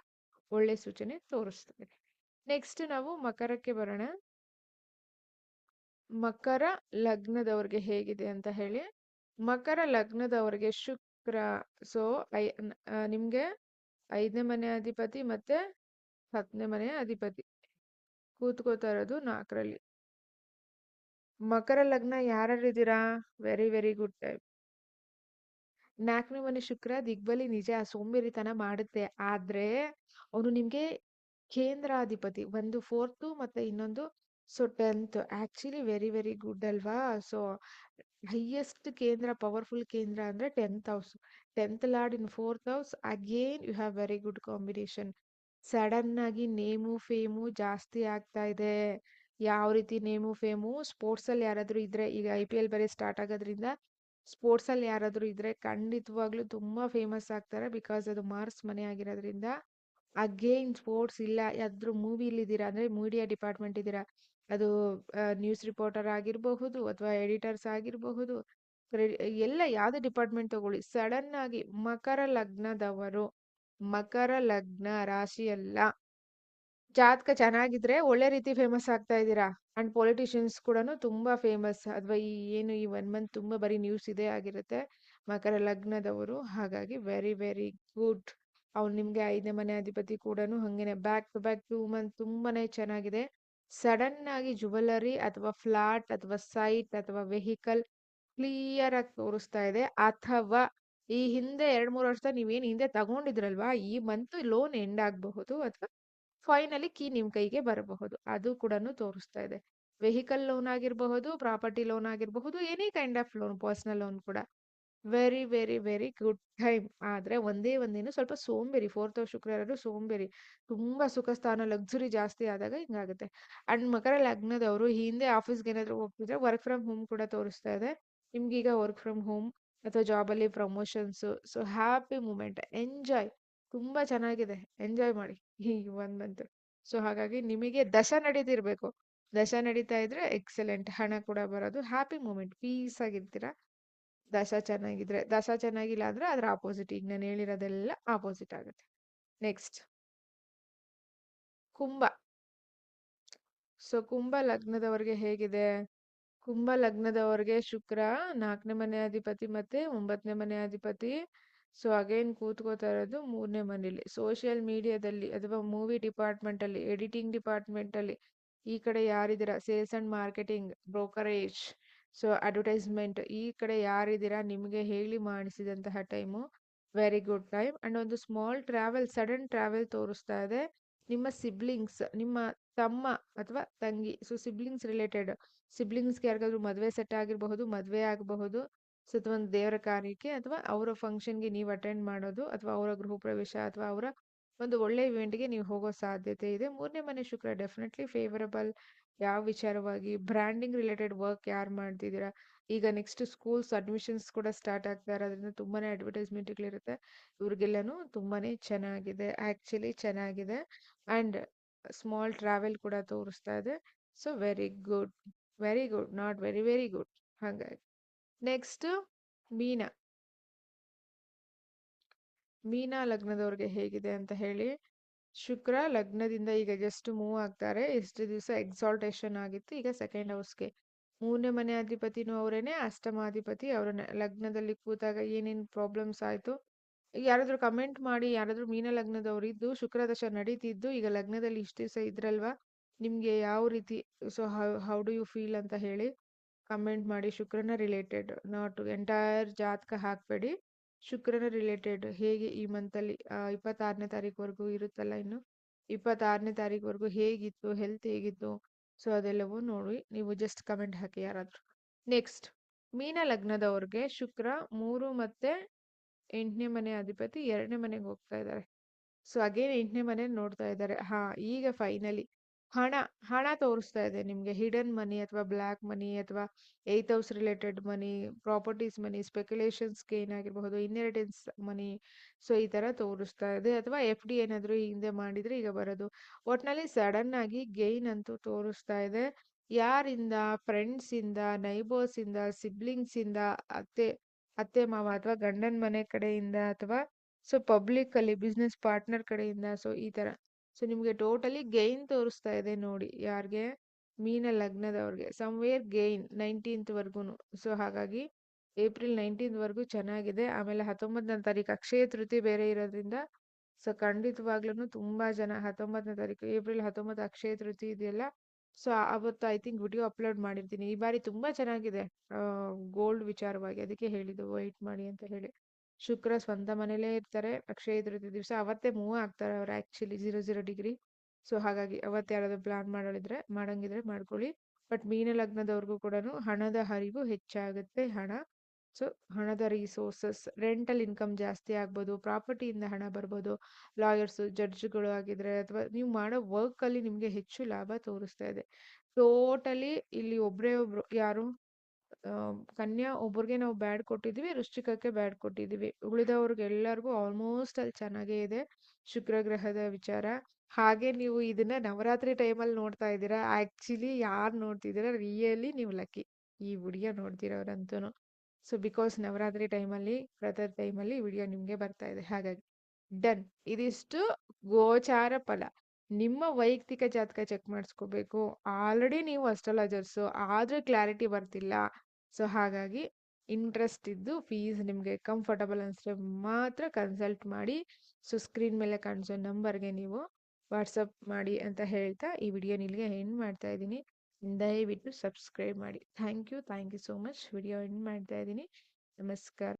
ಒಳ್ಳೆ ಸೂಚನೆ ತೋರಿಸ್ತಾ ಇದೆ. ನೆಕ್ಸ್ಟ್ ನಾವು ಮಕರಕ್ಕೆ ಬರೋಣ. ಮಕರ ಲಗ್ನದವ್ರಿಗೆ ಹೇಗಿದೆ ಅಂತ ಹೇಳಿ. ಮಕರ ಲಗ್ನದವ್ರಿಗೆ ಶುಕ್ರ ಸೊ ನಿಮ್ಗೆ 5ನೇ ಮನೆ ಅಧಿಪತಿ ಮತ್ತೆ 10ನೇ ಮನೆಯ ಅಧಿಪತಿ ಕೂತ್ಕೋತಾ ಇರೋದು 4ರಲ್ಲಿ. ಮಕರ ಲಗ್ನ ಯಾರಿದ್ದೀರಾ? Very very good time. 4ನೇ ಮನೆ ಶುಕ್ರ ದಿಗ್ಬಲಿ ನಿಜ ಸೋಂಬೇರಿತನ ಮಾಡುತ್ತೆ. ಆದ್ರೆ ಅವನು ನಿಮ್ಗೆ ಕೇಂದ್ರಾಧಿಪತಿ. ಒಂದು 4th ಮತ್ತೆ ಇನ್ನೊಂದು so 10th. Actually very very good ಅಲ್ವಾ? ಸೊ ಹೈಯೆಸ್ಟ್ ಕೇಂದ್ರ, ಪವರ್ಫುಲ್ ಕೇಂದ್ರ ಅಂದ್ರೆ 10th house. 10th lord in 4th house. Again you have very good combination. Sudden ಆಗಿ ನೇಮು ಫೇಮು ಜಾಸ್ತಿ ಆಗ್ತಾ ಇದೆ. ಯಾವ ರೀತಿ ನೇಮು ಫೇಮು? ಸ್ಪೋರ್ಟ್ಸ್ ಅಲ್ಲಿ ಯಾರಾದ್ರೂ ಇದ್ರೆ, ಈಗ IPL ಬೇರೆ ಸ್ಟಾರ್ಟ್ ಆಗೋದ್ರಿಂದ ಸ್ಪೋರ್ಟ್ಸ್ ಅಲ್ಲಿ ಯಾರಾದ್ರೂ ಇದ್ರೆ ಖಂಡಿತವಾಗ್ಲೂ ತುಂಬಾ ಫೇಮಸ್ ಆಗ್ತಾರೆ. ಬಿಕಾಸ್ ಅದು ಮಾರ್ಸ್ ಮನೆ ಆಗಿರೋದ್ರಿಂದ. ಅಗೇನ್ ಸ್ಪೋರ್ಟ್ಸ್ ಇಲ್ಲ, ಯಾವ್ದಾದ್ರು ಮೂವಿಲಿ ಇದ್ದೀರಾ ಅಂದ್ರೆ ಮೀಡಿಯಾ ಡಿಪಾರ್ಟ್ಮೆಂಟ್ ಇದ್ದೀರಾ, ಅದು ನ್ಯೂಸ್ ರಿಪೋರ್ಟರ್ ಆಗಿರಬಹುದು ಅಥವಾ ಎಡಿಟರ್ಸ್ ಆಗಿರಬಹುದು, ಎಲ್ಲ ಯಾವ್ದೇ ಡಿಪಾರ್ಟ್ಮೆಂಟ್ ತಗೊಳ್ಳಿ, ಸಡನ್ ಆಗಿ ಮಕರ ಲಗ್ನದವರು, ಮಕರ ಲಗ್ನ ರಾಶಿ ಅಲ್ಲ, ಜಾತಕ ಚೆನ್ನಾಗಿದ್ರೆ ಒಳ್ಳೆ ರೀತಿ ಫೇಮಸ್ ಆಗ್ತಾ ಇದ್ದೀರಾ. ಅಂಡ್ ಪೊಲಿಟಿಷಿಯನ್ಸ್ ಕೂಡ ತುಂಬಾ ಫೇಮಸ್. ಅಥವಾ ಏನು ಈ 1 ಮಂತ್ ತುಂಬಾ ಬರೀ ನ್ಯೂಸ್ ಇದೇ ಆಗಿರುತ್ತೆ ಮಕರ ಲಗ್ನದವರು. ಹಾಗಾಗಿ ವೆರಿ ವೆರಿ ಗುಡ್. ಅವ್ನು ನಿಮ್ಗೆ 5ನೇ ಮನೆ ಅಧಿಪತಿ ಕೂಡ ಹಂಗೇನೆ ಬ್ಯಾಕ್ ಟು ಬ್ಯಾಕ್ 2 ಮಂತ್ ತುಂಬಾನೇ ಚೆನ್ನಾಗಿದೆ. ಸಡನ್ ಆಗಿ ಜುವೆಲರಿ ಅಥವಾ ಫ್ಲಾಟ್ ಅಥವಾ ಸೈಟ್ ಅಥವಾ ವೆಹಿಕಲ್ ಕ್ಲಿಯರ್ ಆಗಿ ತೋರಿಸ್ತಾ ಇದೆ. ಅಥವಾ ಈ ಹಿಂದೆ 2-3 ವರ್ಷ ನೀವೇನು ಹಿಂದೆ ತಗೊಂಡಿದ್ರಲ್ವಾ, ಈ ಮಂತ್ ಲೋನ್ ಎಂಡ್ ಆಗಬಹುದು ಅಥವಾ ಫೈನಲಿ ಕೀ ನಿಮ್ ಕೈಗೆ ಬರಬಹುದು. ಅದು ಕೂಡ ತೋರಿಸ್ತಾ ಇದೆ. ವೆಹಿಕಲ್ ಲೋನ್ ಆಗಿರಬಹುದು, ಪ್ರಾಪರ್ಟಿ ಲೋನ್ ಆಗಿರಬಹುದು, any kind of loan, personal loan ಕೂಡ. Very very very good time. ಆದ್ರೆ ಒಂದೇ ಒಂದೇನು ಸ್ವಲ್ಪ ಸೋಂಬೇರಿ. 4th ಶುಕ್ರ ಇರೋದು ಸೋಂಬೇರಿ. ತುಂಬಾ ಸುಖ ಸ್ಥಾನ ಲಕ್ಸುರಿ ಜಾಸ್ತಿ ಆದಾಗ ಹಿಂಗಾಗುತ್ತೆ. ಅಂಡ್ ಮಕರ ಲಗ್ನದವರು ಹಿಂದೆ ಆಫೀಸ್ಗೆ ಏನಾದ್ರು ಹೋಗ್ತಿದ್ರೆ ವರ್ಕ್ ಫ್ರಮ್ ಹೋಮ್ ಕೂಡ ತೋರಿಸ್ತಾ ಇದೆ. ನಿಮ್ಗೀಗ ವರ್ಕ್ ಫ್ರಮ್ ಹೋಮ್ ಅಥವಾ ಜಾಬ್ ಅಲ್ಲಿ promotions. So happy moment, enjoy. ತುಂಬಾ ಚೆನ್ನಾಗಿದೆ, ಎಂಜಾಯ್ ಮಾಡಿ ಈ 1 ಮಂತ್. ಸೊ ಹಾಗಾಗಿ ನಿಮಗೆ ದಶ ನಡೀತಿರ್ಬೇಕು. ದಶ ನಡೀತಾ ಇದ್ರೆ ಎಕ್ಸಲೆಂಟ್, ಹಣ ಕೂಡ ಬರೋದು, ಹ್ಯಾಪಿ ಮೂಮೆಂಟ್, ಪೀಸ್ ಆಗಿರ್ತೀರಾ. ದಶ ಚೆನ್ನಾಗಿದ್ರೆ. ದಶ ಚೆನ್ನಾಗಿಲ್ಲ ಅಂದ್ರೆ ಅದ್ರ ಆಪೋಸಿಟ್. ಈಗ ನಾನು ಹೇಳಿರೋದೆಲ್ಲ ಆಪೋಸಿಟ್ ಆಗುತ್ತೆ. ನೆಕ್ಸ್ಟ್ ಕುಂಭ. ಸೊ ಕುಂಭ ಲಗ್ನದವರಿಗೆ ಹೇಗಿದೆ? ಕುಂಭ ಲಗ್ನದವರಿಗೆ ಶುಕ್ರ 4ನೇ ಮನೆ ಅಧಿಪತಿ ಮತ್ತೆ 9ನೇ ಮನೆ ಅಧಿಪತಿ. ಸೊ ಅಗೇನ್ ಕೂತ್ಕೋತಾ ಇರೋದು 3ನೇ ಮನೇಲಿ. ಸೋಷಿಯಲ್ ಮೀಡಿಯಾದಲ್ಲಿ ಅಥವಾ ಮೂವಿ ಡಿಪಾರ್ಟ್ಮೆಂಟ್ ಅಲ್ಲಿ, ಎಡಿಟಿಂಗ್ ಡಿಪಾರ್ಟ್ಮೆಂಟ್ ಅಲ್ಲಿ, ಈ ಕಡೆ ಯಾರಿದ್ದೀರಾ, sales and marketing, brokerage, so advertisement, ಈ ಕಡೆ ಯಾರಿದ್ದೀರಾ ನಿಮಗೆ ಹೇಳಿ ಮಾಡಿಸಿದಂತಹ time. Very good time. And ಒಂದು ಸ್ಮಾಲ್ ಟ್ರಾವೆಲ್, ಸಡನ್ ಟ್ರಾವೆಲ್ ತೋರಿಸ್ತಾ ಇದೆ. ನಿಮ್ಮ ಸಿಬ್ಲಿಂಗ್ಸ್, ನಿಮ್ಮ ತಮ್ಮ ಅಥವಾ ತಂಗಿ, ಸೊ ಸಿಬ್ಲಿಂಗ್ಸ್ ರಿಲೇಟೆಡ್, ಸಿಬ್ಲಿಂಗ್ಸ್ಗೆ ಯಾರಿಗಾದ್ರೂ ಮದುವೆ ಸೆಟ್ ಆಗಿರಬಹುದು, ಮದುವೆ ಆಗಬಹುದು. ಸೊ ಅಥವಾ ಒಂದು ದೇವರ ಕಾರ್ಯಕ್ಕೆ ಅಥವಾ ಅವರ ಫಂಕ್ಷನ್ಗೆ ನೀವು ಅಟೆಂಡ್ ಮಾಡೋದು, ಅಥವಾ ಅವರ ಗೃಹ ಪ್ರವೇಶ ಅಥವಾ ಅವರ ಒಂದು ಒಳ್ಳೆ ಇವೆಂಟ್ಗೆ ನೀವು ಹೋಗೋ ಸಾಧ್ಯತೆ ಇದೆ. 3ನೇ ಮನೆ ಶುಕ್ರ ಡೆಫಿನೆಟ್ಲಿ ಫೇವರಬಲ್. ಯಾವ ವಿಚಾರವಾಗಿ? ಬ್ರ್ಯಾಂಡಿಂಗ್ ರಿಲೇಟೆಡ್ ವರ್ಕ್ ಯಾರು ಮಾಡ್ತಿದ್ದೀರಾ, ಈಗ ನೆಕ್ಸ್ಟ್ ಸ್ಕೂಲ್ಸ್ ಅಡ್ಮಿಷನ್ಸ್ ಕೂಡ ಸ್ಟಾರ್ಟ್ ಆಗ್ತಾ ಇರೋದ್ರಿಂದ ತುಂಬಾನೇ ಅಡ್ವರ್ಟೈಸ್ಮೆಂಟ್ಗಳಿರುತ್ತೆ. ಇವ್ರಿಗೆಲ್ಲನೂ ತುಂಬಾನೇ ಚೆನ್ನಾಗಿದೆ, ಆಕ್ಚುಲಿ ಚೆನ್ನಾಗಿದೆ. ಅಂಡ್ ಸ್ಮಾಲ್ ಟ್ರಾವೆಲ್ ಕೂಡ ತೋರಿಸ್ತಾ ಇದೆ. So very good, very good, not very very good. ಹಾಗಾಗಿ ನೆಕ್ಸ್ಟ್ ಮೀನ. ಮೀನಾ ಲಗ್ನದವ್ರಿಗೆ ಹೇಗಿದೆ ಅಂತ ಹೇಳಿ. ಶುಕ್ರ ಲಗ್ನದಿಂದ ಈಗ ಜಸ್ಟ್ ಮೂವ್ ಆಗ್ತಾರೆ. ಎಷ್ಟು ದಿವಸ ಎಕ್ಸಾಲ್ಟೇಷನ್ ಆಗಿತ್ತು, ಈಗ ಸೆಕೆಂಡ್ ಹೌಸ್ಗೆ. 3ನೇ ಮನೆ ಅಧಿಪತಿನೂ ಅವರೇನೆ, ಅಷ್ಟಮಾಧಿಪತಿ ಅವರ ಲಗ್ನದಲ್ಲಿ ಕೂತಾಗ ಏನೇನು ಪ್ರಾಬ್ಲಮ್ಸ್ ಆಯ್ತು. ಯಾರಾದ್ರೂ ಕಮೆಂಟ್ ಮಾಡಿ, ಯಾರಾದ್ರೂ ಮೀನ ಲಗ್ನದವ್ರು ಇದ್ದು ಶುಕ್ರ ದಶ ನಡೀತಿದ್ದು ಈಗ ಲಗ್ನದಲ್ಲಿ ಇಷ್ಟು ದಿವಸ ಇದ್ರಲ್ವಾ, ನಿಮ್ಗೆ ಯಾವ ರೀತಿ, so how do you feel ಅಂತ ಹೇಳಿ ಕಮೆಂಟ್ ಮಾಡಿ. ಶುಕ್ರನ ರಿಲೇಟೆಡ್, ನಾಟ್ ಎಂಟೈರ್ ಜಾತಕ ಹಾಕಬೇಡಿ. ಶುಕ್ರನ ರಿಲೇಟೆಡ್ ಹೇಗೆ ಈ ಮಂತಲ್ಲಿ 26ನೇ ತಾರೀಕುವರೆಗೂ ಇರುತ್ತಲ್ಲ, ಇನ್ನು 26ನೇ ತಾರೀಕುವರೆಗೂ ಹೇಗಿತ್ತು, ಹೆಲ್ತ್ ಹೇಗಿತ್ತು, ಸೊ ಅದೆಲ್ಲವೂ ನೋಡಿ. ನೀವು ಜಸ್ಟ್ ಕಮೆಂಟ್ ಹಾಕಿ ಯಾರಾದ್ರೂ. ನೆಕ್ಸ್ಟ್ ಮೀನ ಲಗ್ನದವ್ರಿಗೆ ಶುಕ್ರ 3 ಮತ್ತೆ 8ನೇ ಮನೆ ಅಧಿಪತಿ 2ನೇ ಮನೆಗೆ ಹೋಗ್ತಾ ಇದ್ದಾರೆ. ಸೊ ಅಗೇನ್ 8ನೇ ಮನೆ ನೋಡ್ತಾ ಇದ್ದಾರೆ. ಹಾ, ಈಗ ಫೈನಲಿ ಹಣ ಹಣ ತೋರಿಸ್ತಾ ಇದೆ ನಿಮ್ಗೆ. ಹಿಡನ್ ಮನಿ ಅಥವಾ ಬ್ಲ್ಯಾಕ್ ಮನಿ ಅಥವಾ ಏತ್ ಹೌಸ್ ರಿಲೇಟೆಡ್ ಮನಿ, ಪ್ರಾಪರ್ಟೀಸ್ ಮನಿ, ಸ್ಪೆಕ್ಯುಲೇಷನ್ಸ್ ಗೇನ್ ಆಗಿರಬಹುದು, ಇನ್ಹೆರಿಟೆನ್ಸ್ ಮನಿ. ಸೊ ಈ ತರ ತೋರಿಸ್ತಾ ಇದೆ. ಅಥವಾ FD ಏನಾದ್ರು ಹಿಂದೆ ಮಾಡಿದ್ರೆ ಈಗ ಬರೋದು. ಒಟ್ನಲ್ಲಿ ಸಡನ್ ಆಗಿ ಗೇನ್ ಅಂತೂ ತೋರಿಸ್ತಾ ಇದೆ. ಯಾರಿಂದ? ಫ್ರೆಂಡ್ಸ್ ಇಂದ, ನೈಬರ್ಸ್ ಇಂದ, ಸಿಬ್ಲಿಂಗ್ಸ್ ಇಂದ, ಅತ್ತೆ ಅತ್ತೆ ಮಾವ ಅಥವಾ ಗಂಡನ ಮನೆ ಕಡೆಯಿಂದ, ಅಥವಾ ಸೊ ಪಬ್ಲಿಕ್ ಅಲ್ಲಿ ಬಿಸ್ನೆಸ್ ಪಾರ್ಟ್ನರ್ ಕಡೆಯಿಂದ. ಸೊ ಈ ತರ. ಸೊ ನಿಮ್ಗೆ ಟೋಟಲಿ ಗೈನ್ ತೋರಿಸ್ತಾ ಇದೆ ನೋಡಿ. ಯಾರಿಗೆ? ಮೀನ ಲಗ್ನದವ್ರಿಗೆ ಸಮ್ವೇರ್ ಗೈನ್ 19th ವರ್ಗೂನು. ಸೊ ಹಾಗಾಗಿ ಏಪ್ರಿಲ್ 19th ವರ್ಗೂ ಚೆನ್ನಾಗಿದೆ. ಆಮೇಲೆ 19ನೇ ತಾರೀಕು ಅಕ್ಷಯ ತೃತೀಯ ಬೇರೆ ಇರೋದ್ರಿಂದ ಸೊ ಖಂಡಿತವಾಗ್ಲೂ ತುಂಬಾ ಜನ 19ನೇ ತಾರೀಕು ಏಪ್ರಿಲ್ 19 ಅಕ್ಷಯ ತೃತೀಯ ಇದೆಯಲ್ಲ. ಸೊ ಅವತ್ತು ಐ ಥಿಂಕ್ ವಿಡಿಯೋ ಅಪ್ಲೋಡ್ ಮಾಡಿರ್ತೀನಿ. ಈ ಬಾರಿ ತುಂಬಾ ಚೆನ್ನಾಗಿದೆ ಗೋಲ್ಡ್ ವಿಚಾರವಾಗಿ. ಅದಕ್ಕೆ ಹೇಳಿದ್ದು ವೈಟ್ ಮಾಡಿ ಅಂತ ಹೇಳಿ. ಶುಕ್ರ ಸ್ವಂತ ಮನೇಲೇ ಇರ್ತಾರೆ ಅಕ್ಷಯ ತೃತೀಯ ದಿವಸ. ಅವತ್ತೇ ಮೂವ್ ಆಗ್ತಾರೆ ಅವ್ರು ಆಕ್ಚುಲಿ 00 ಡಿಗ್ರಿ. ಸೊ ಹಾಗಾಗಿ ಅವತ್ತು ಯಾರಾದ್ರೂ ಪ್ಲಾನ್ ಮಾಡಂಗಿದ್ರೆ ಮಾಡ್ಕೊಳ್ಳಿ. ಬಟ್ ಮೀನ ಲಗ್ನದವ್ರಿಗೂ ಕೂಡ ಹಣದ ಹರಿವು ಹೆಚ್ಚಾಗುತ್ತೆ. ಸೊ ಹಣದ ರಿಸೋರ್ಸಸ್, ರೆಂಟಲ್ ಇನ್ಕಮ್ ಜಾಸ್ತಿ ಆಗ್ಬೋದು, ಪ್ರಾಪರ್ಟಿಯಿಂದ ಹಣ ಬರ್ಬೋದು, ಲಾಯರ್ಸ್ ಜಡ್ಜ್ಗಳು ಆಗಿದ್ರೆ, ಅಥವಾ ನೀವು ಮಾಡೋ ವರ್ಕ್ ಅಲ್ಲಿ ನಿಮ್ಗೆ ಹೆಚ್ಚು ಲಾಭ ತೋರಿಸ್ತಾ ಇದೆ. ಟೋಟಲಿ ಇಲ್ಲಿ ಒಬ್ರೇ ಒಬ್ರು ಯಾರು? ಕನ್ಯಾ ಒಬ್ರಿಗೆ ನಾವು ಬ್ಯಾಡ್ ಕೊಟ್ಟಿದ್ವಿ, ವೃಶ್ಚಿಕಕ್ಕೆ ಬ್ಯಾಡ್ ಕೊಟ್ಟಿದ್ವಿ. ಉಳಿದವ್ರಿಗೆ ಎಲ್ಲರಿಗೂ ಆಲ್ಮೋಸ್ಟ್ ಅಲ್ಲಿ ಚೆನ್ನಾಗೇ ಇದೆ ಶುಕ್ರ ಗ್ರಹದ ವಿಚಾರ. ಹಾಗೆ ನೀವು ಇದನ್ನ ನವರಾತ್ರಿ ಟೈಮಲ್ಲಿ ನೋಡ್ತಾ ಇದ್ದೀರಾ. ಆಕ್ಚುಲಿ ಯಾರು ನೋಡ್ತಿದ್ದೀರಾ, ರಿಯಲಿ ನೀವು ಲಕ್ಕಿ ಈ ವಿಡಿಯೋ ನೋಡ್ತಿರೋರಂತೂ. ಸೊ ಬಿಕಾಸ್ ನವರಾತ್ರಿ ಟೈಮಲ್ಲಿ, ವ್ರತದ ಟೈಮಲ್ಲಿ ವಿಡಿಯೋ ನಿಮ್ಗೆ ಬರ್ತಾ ಇದೆ. ಹಾಗಾಗಿ ಡನ್. ಇದಿಷ್ಟು ಗೋಚಾರ ಫಲ. ನಿಮ್ಮ ವೈಯಕ್ತಿಕ ಜಾತಕ ಚೆಕ್ ಮಾಡಿಸ್ಕೋಬೇಕು. ಆಲ್ರೆಡಿ ನೀವು ಅಸ್ಟ್ರಾಲಜರ್ಸು, ಆದ್ರೆ ಕ್ಲಾರಿಟಿ ಬರ್ತಿಲ್ಲ. ಸೊ ಹಾಗಾಗಿ ಇಂಟ್ರೆಸ್ಟ್ ಇದ್ದು, ಫೀಸ್ ನಿಮಗೆ ಕಂಫರ್ಟಬಲ್ ಅನಿಸಿದ್ರೆ ಮಾತ್ರ ಕನ್ಸಲ್ಟ್ ಮಾಡಿ. ಸೊ ಸ್ಕ್ರೀನ್ ಮೇಲೆ ಕಾಣಿಸೋ ನಂಬರ್ಗೆ ನೀವು ವಾಟ್ಸಪ್ ಮಾಡಿ ಅಂತ ಹೇಳ್ತಾ ಈ ವಿಡಿಯೋ ಇಲ್ಲಿಗೆ ಎಂಡ್ ಮಾಡ್ತಾ ಇದ್ದೀನಿ. ದಯವಿಟ್ಟು ಸಬ್ಸ್ಕ್ರೈಬ್ ಮಾಡಿ. Thank you so much. Video end ಮಾಡ್ತಾ ಇದ್ದೀನಿ. ನಮಸ್ಕಾರ.